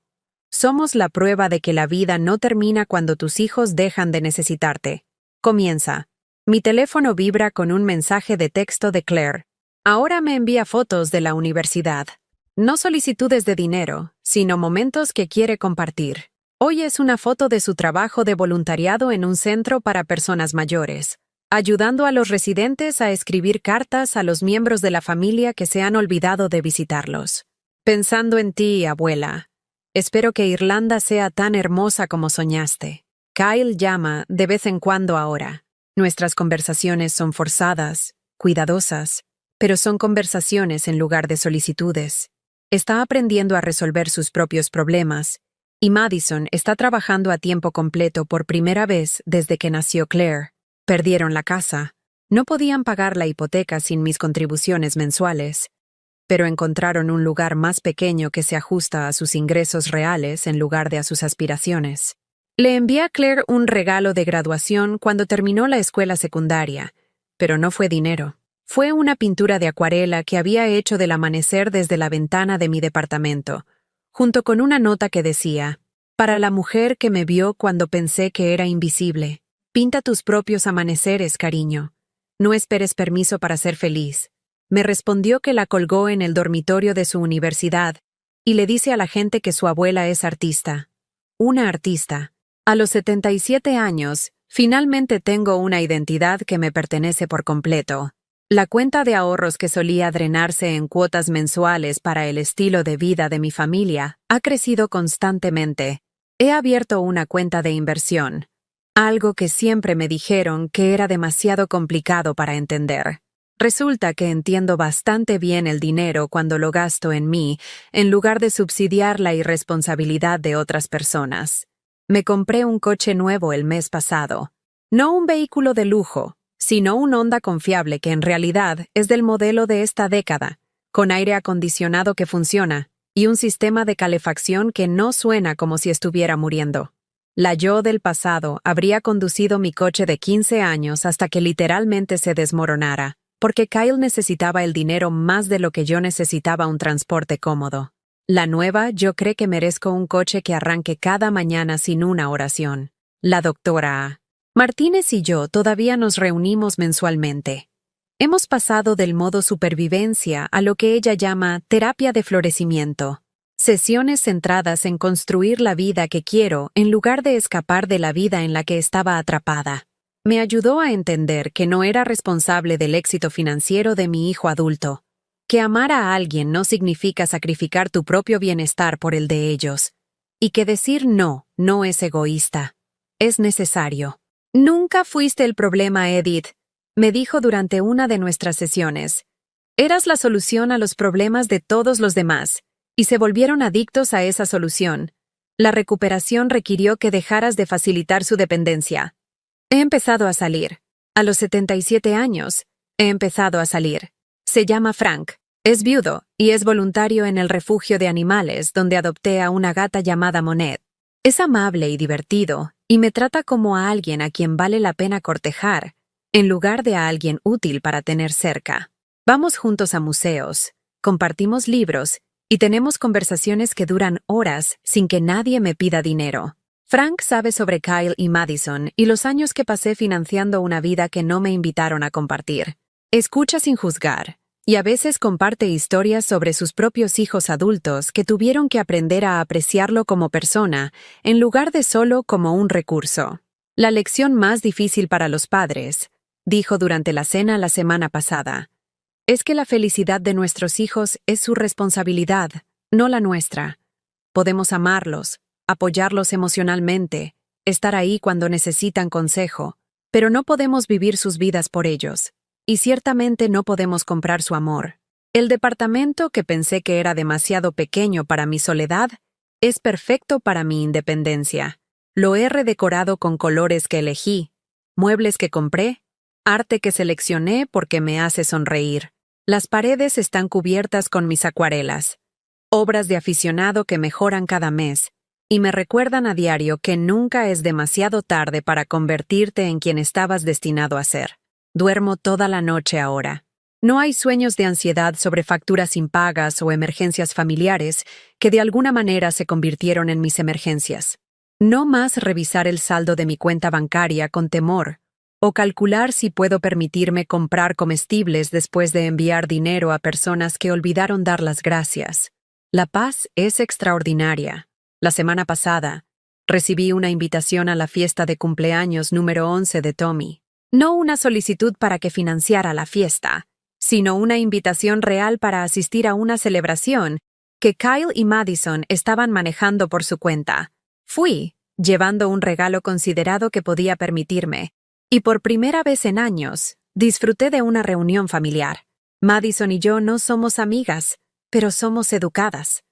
Somos la prueba de que la vida no termina cuando tus hijos dejan de necesitarte. Comienza. Mi teléfono vibra con un mensaje de texto de Claire. Ahora me envía fotos de la universidad. No solicitudes de dinero, sino momentos que quiere compartir. Hoy es una foto de su trabajo de voluntariado en un centro para personas mayores, ayudando a los residentes a escribir cartas a los miembros de la familia que se han olvidado de visitarlos. Pensando en ti, abuela. Espero que Irlanda sea tan hermosa como soñaste. Kyle llama de vez en cuando ahora. Nuestras conversaciones son forzadas, cuidadosas, pero son conversaciones en lugar de solicitudes. Está aprendiendo a resolver sus propios problemas, y Madison está trabajando a tiempo completo por primera vez desde que nació Claire. Perdieron la casa. No podían pagar la hipoteca sin mis contribuciones mensuales, pero encontraron un lugar más pequeño que se ajusta a sus ingresos reales en lugar de a sus aspiraciones. Le envié a Claire un regalo de graduación cuando terminó la escuela secundaria, pero no fue dinero. Fue una pintura de acuarela que había hecho del amanecer desde la ventana de mi departamento, junto con una nota que decía: «Para la mujer que me vio cuando pensé que era invisible. Pinta tus propios amaneceres, cariño. No esperes permiso para ser feliz». Me respondió que la colgó en el dormitorio de su universidad y le dice a la gente que su abuela es artista. Una artista. A los 77 años, finalmente tengo una identidad que me pertenece por completo. La cuenta de ahorros que solía drenarse en cuotas mensuales para el estilo de vida de mi familia ha crecido constantemente. He abierto una cuenta de inversión, algo que siempre me dijeron que era demasiado complicado para entender. Resulta que entiendo bastante bien el dinero cuando lo gasto en mí, en lugar de subsidiar la irresponsabilidad de otras personas. Me compré un coche nuevo el mes pasado. No un vehículo de lujo, sino un Honda confiable que en realidad es del modelo de esta década, con aire acondicionado que funciona, y un sistema de calefacción que no suena como si estuviera muriendo. La yo del pasado habría conducido mi coche de 15 años hasta que literalmente se desmoronara, porque Kyle necesitaba el dinero más de lo que yo necesitaba un transporte cómodo. La nueva yo cree que merezco un coche que arranque cada mañana sin una oración. La doctora A. Martínez y yo todavía nos reunimos mensualmente. Hemos pasado del modo supervivencia a lo que ella llama terapia de florecimiento. Sesiones centradas en construir la vida que quiero en lugar de escapar de la vida en la que estaba atrapada. Me ayudó a entender que no era responsable del éxito financiero de mi hijo adulto, que amar a alguien no significa sacrificar tu propio bienestar por el de ellos, y que decir no es egoísta, es necesario. Nunca fuiste el problema, Edith, me dijo durante una de nuestras sesiones. Eras la solución a los problemas de todos los demás, y se volvieron adictos a esa solución. La recuperación requirió que dejaras de facilitar su dependencia. He empezado a salir. A los 77 años, he empezado a salir. Se llama Frank. Es viudo y es voluntario en el refugio de animales donde adopté a una gata llamada Monet. Es amable y divertido y me trata como a alguien a quien vale la pena cortejar, en lugar de a alguien útil para tener cerca. Vamos juntos a museos, compartimos libros y tenemos conversaciones que duran horas sin que nadie me pida dinero. Frank sabe sobre Kyle y Madison y los años que pasé financiando una vida que no me invitaron a compartir. Escucha sin juzgar. Y a veces comparte historias sobre sus propios hijos adultos que tuvieron que aprender a apreciarlo como persona, en lugar de solo como un recurso. La lección más difícil para los padres, dijo durante la cena la semana pasada, es que la felicidad de nuestros hijos es su responsabilidad, no la nuestra. Podemos amarlos, apoyarlos emocionalmente, estar ahí cuando necesitan consejo, pero no podemos vivir sus vidas por ellos. Y ciertamente no podemos comprar su amor. El departamento que pensé que era demasiado pequeño para mi soledad es perfecto para mi independencia. Lo he redecorado con colores que elegí, muebles que compré, arte que seleccioné porque me hace sonreír. Las paredes están cubiertas con mis acuarelas, obras de aficionado que mejoran cada mes, y me recuerdan a diario que nunca es demasiado tarde para convertirte en quien estabas destinado a ser. Duermo toda la noche ahora. No hay sueños de ansiedad sobre facturas impagas o emergencias familiares que de alguna manera se convirtieron en mis emergencias. No más revisar el saldo de mi cuenta bancaria con temor, o calcular si puedo permitirme comprar comestibles después de enviar dinero a personas que olvidaron dar las gracias. La paz es extraordinaria. La semana pasada, recibí una invitación a la fiesta de cumpleaños número 11 de Tommy. No una solicitud para que financiara la fiesta, sino una invitación real para asistir a una celebración que Kyle y Madison estaban manejando por su cuenta. Fui, llevando un regalo considerado que podía permitirme, y por primera vez en años, disfruté de una reunión familiar. Madison y yo no somos amigas, pero somos educadas.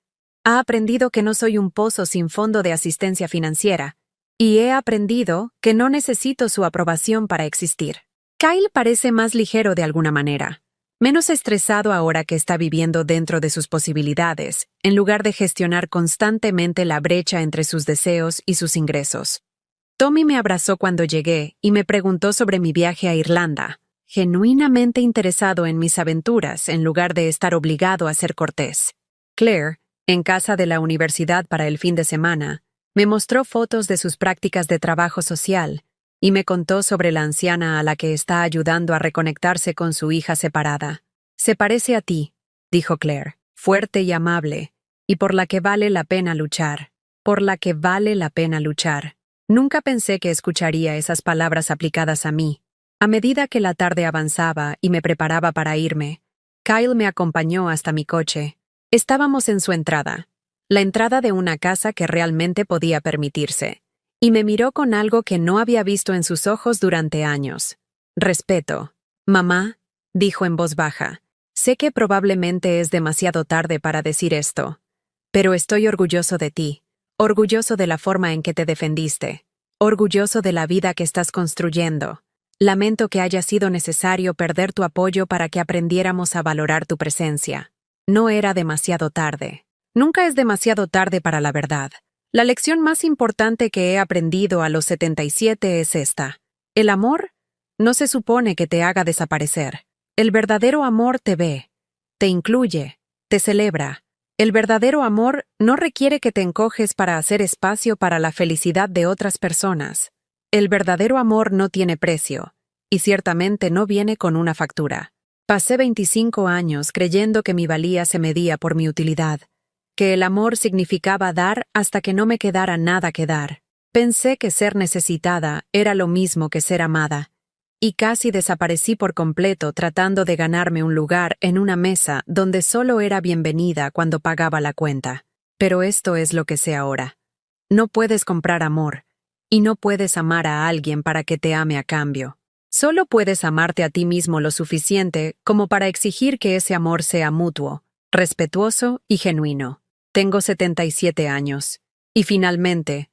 Ha aprendido que no soy un pozo sin fondo de asistencia financiera, y he aprendido que no necesito su aprobación para existir. Kyle parece más ligero de alguna manera, menos estresado ahora que está viviendo dentro de sus posibilidades, en lugar de gestionar constantemente la brecha entre sus deseos y sus ingresos. Tommy me abrazó cuando llegué y me preguntó sobre mi viaje a Irlanda, genuinamente interesado en mis aventuras en lugar de estar obligado a ser cortés. Claire, en casa de la universidad para el fin de semana, me mostró fotos de sus prácticas de trabajo social y me contó sobre la anciana a la que está ayudando a reconectarse con su hija separada. Se parece a ti, dijo Claire, fuerte y amable, y por la que vale la pena luchar. Por la que vale la pena luchar. Nunca pensé que escucharía esas palabras aplicadas a mí. A medida que la tarde avanzaba y me preparaba para irme, Kyle me acompañó hasta mi coche. Estábamos en su entrada, la entrada de una casa que realmente podía permitirse, y me miró con algo que no había visto en sus ojos durante años. Respeto. Mamá, dijo en voz baja, sé que probablemente es demasiado tarde para decir esto, pero estoy orgulloso de ti, orgulloso de la forma en que te defendiste, orgulloso de la vida que estás construyendo. Lamento que haya sido necesario perder tu apoyo para que aprendiéramos a valorar tu presencia. No era demasiado tarde. Nunca es demasiado tarde para la verdad. La lección más importante que he aprendido a los 77 es esta. El amor no se supone que te haga desaparecer. El verdadero amor te ve, te incluye, te celebra. El verdadero amor no requiere que te encoges para hacer espacio para la felicidad de otras personas. El verdadero amor no tiene precio, y ciertamente no viene con una factura. Pasé 25 años creyendo que mi valía se medía por mi utilidad, que el amor significaba dar hasta que no me quedara nada que dar. Pensé que ser necesitada era lo mismo que ser amada, y casi desaparecí por completo tratando de ganarme un lugar en una mesa donde solo era bienvenida cuando pagaba la cuenta. Pero esto es lo que sé ahora. No puedes comprar amor, y no puedes amar a alguien para que te ame a cambio. Solo puedes amarte a ti mismo lo suficiente como para exigir que ese amor sea mutuo, respetuoso y genuino. Tengo 77 años. Y finalmente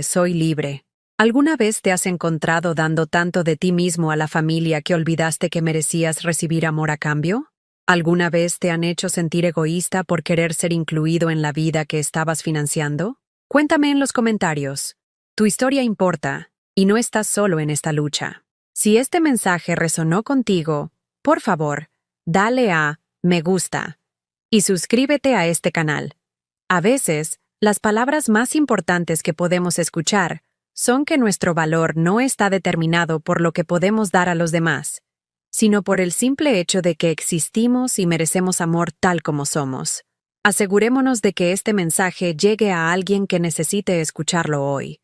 soy libre. ¿Alguna vez te has encontrado dando tanto de ti mismo a la familia que olvidaste que merecías recibir amor a cambio? ¿Alguna vez te han hecho sentir egoísta por querer ser incluido en la vida que estabas financiando? Cuéntame en los comentarios. Tu historia importa, y no estás solo en esta lucha. Si este mensaje resonó contigo, por favor, dale a me gusta y suscríbete a este canal. A veces, las palabras más importantes que podemos escuchar son que nuestro valor no está determinado por lo que podemos dar a los demás, sino por el simple hecho de que existimos y merecemos amor tal como somos. Asegurémonos de que este mensaje llegue a alguien que necesite escucharlo hoy.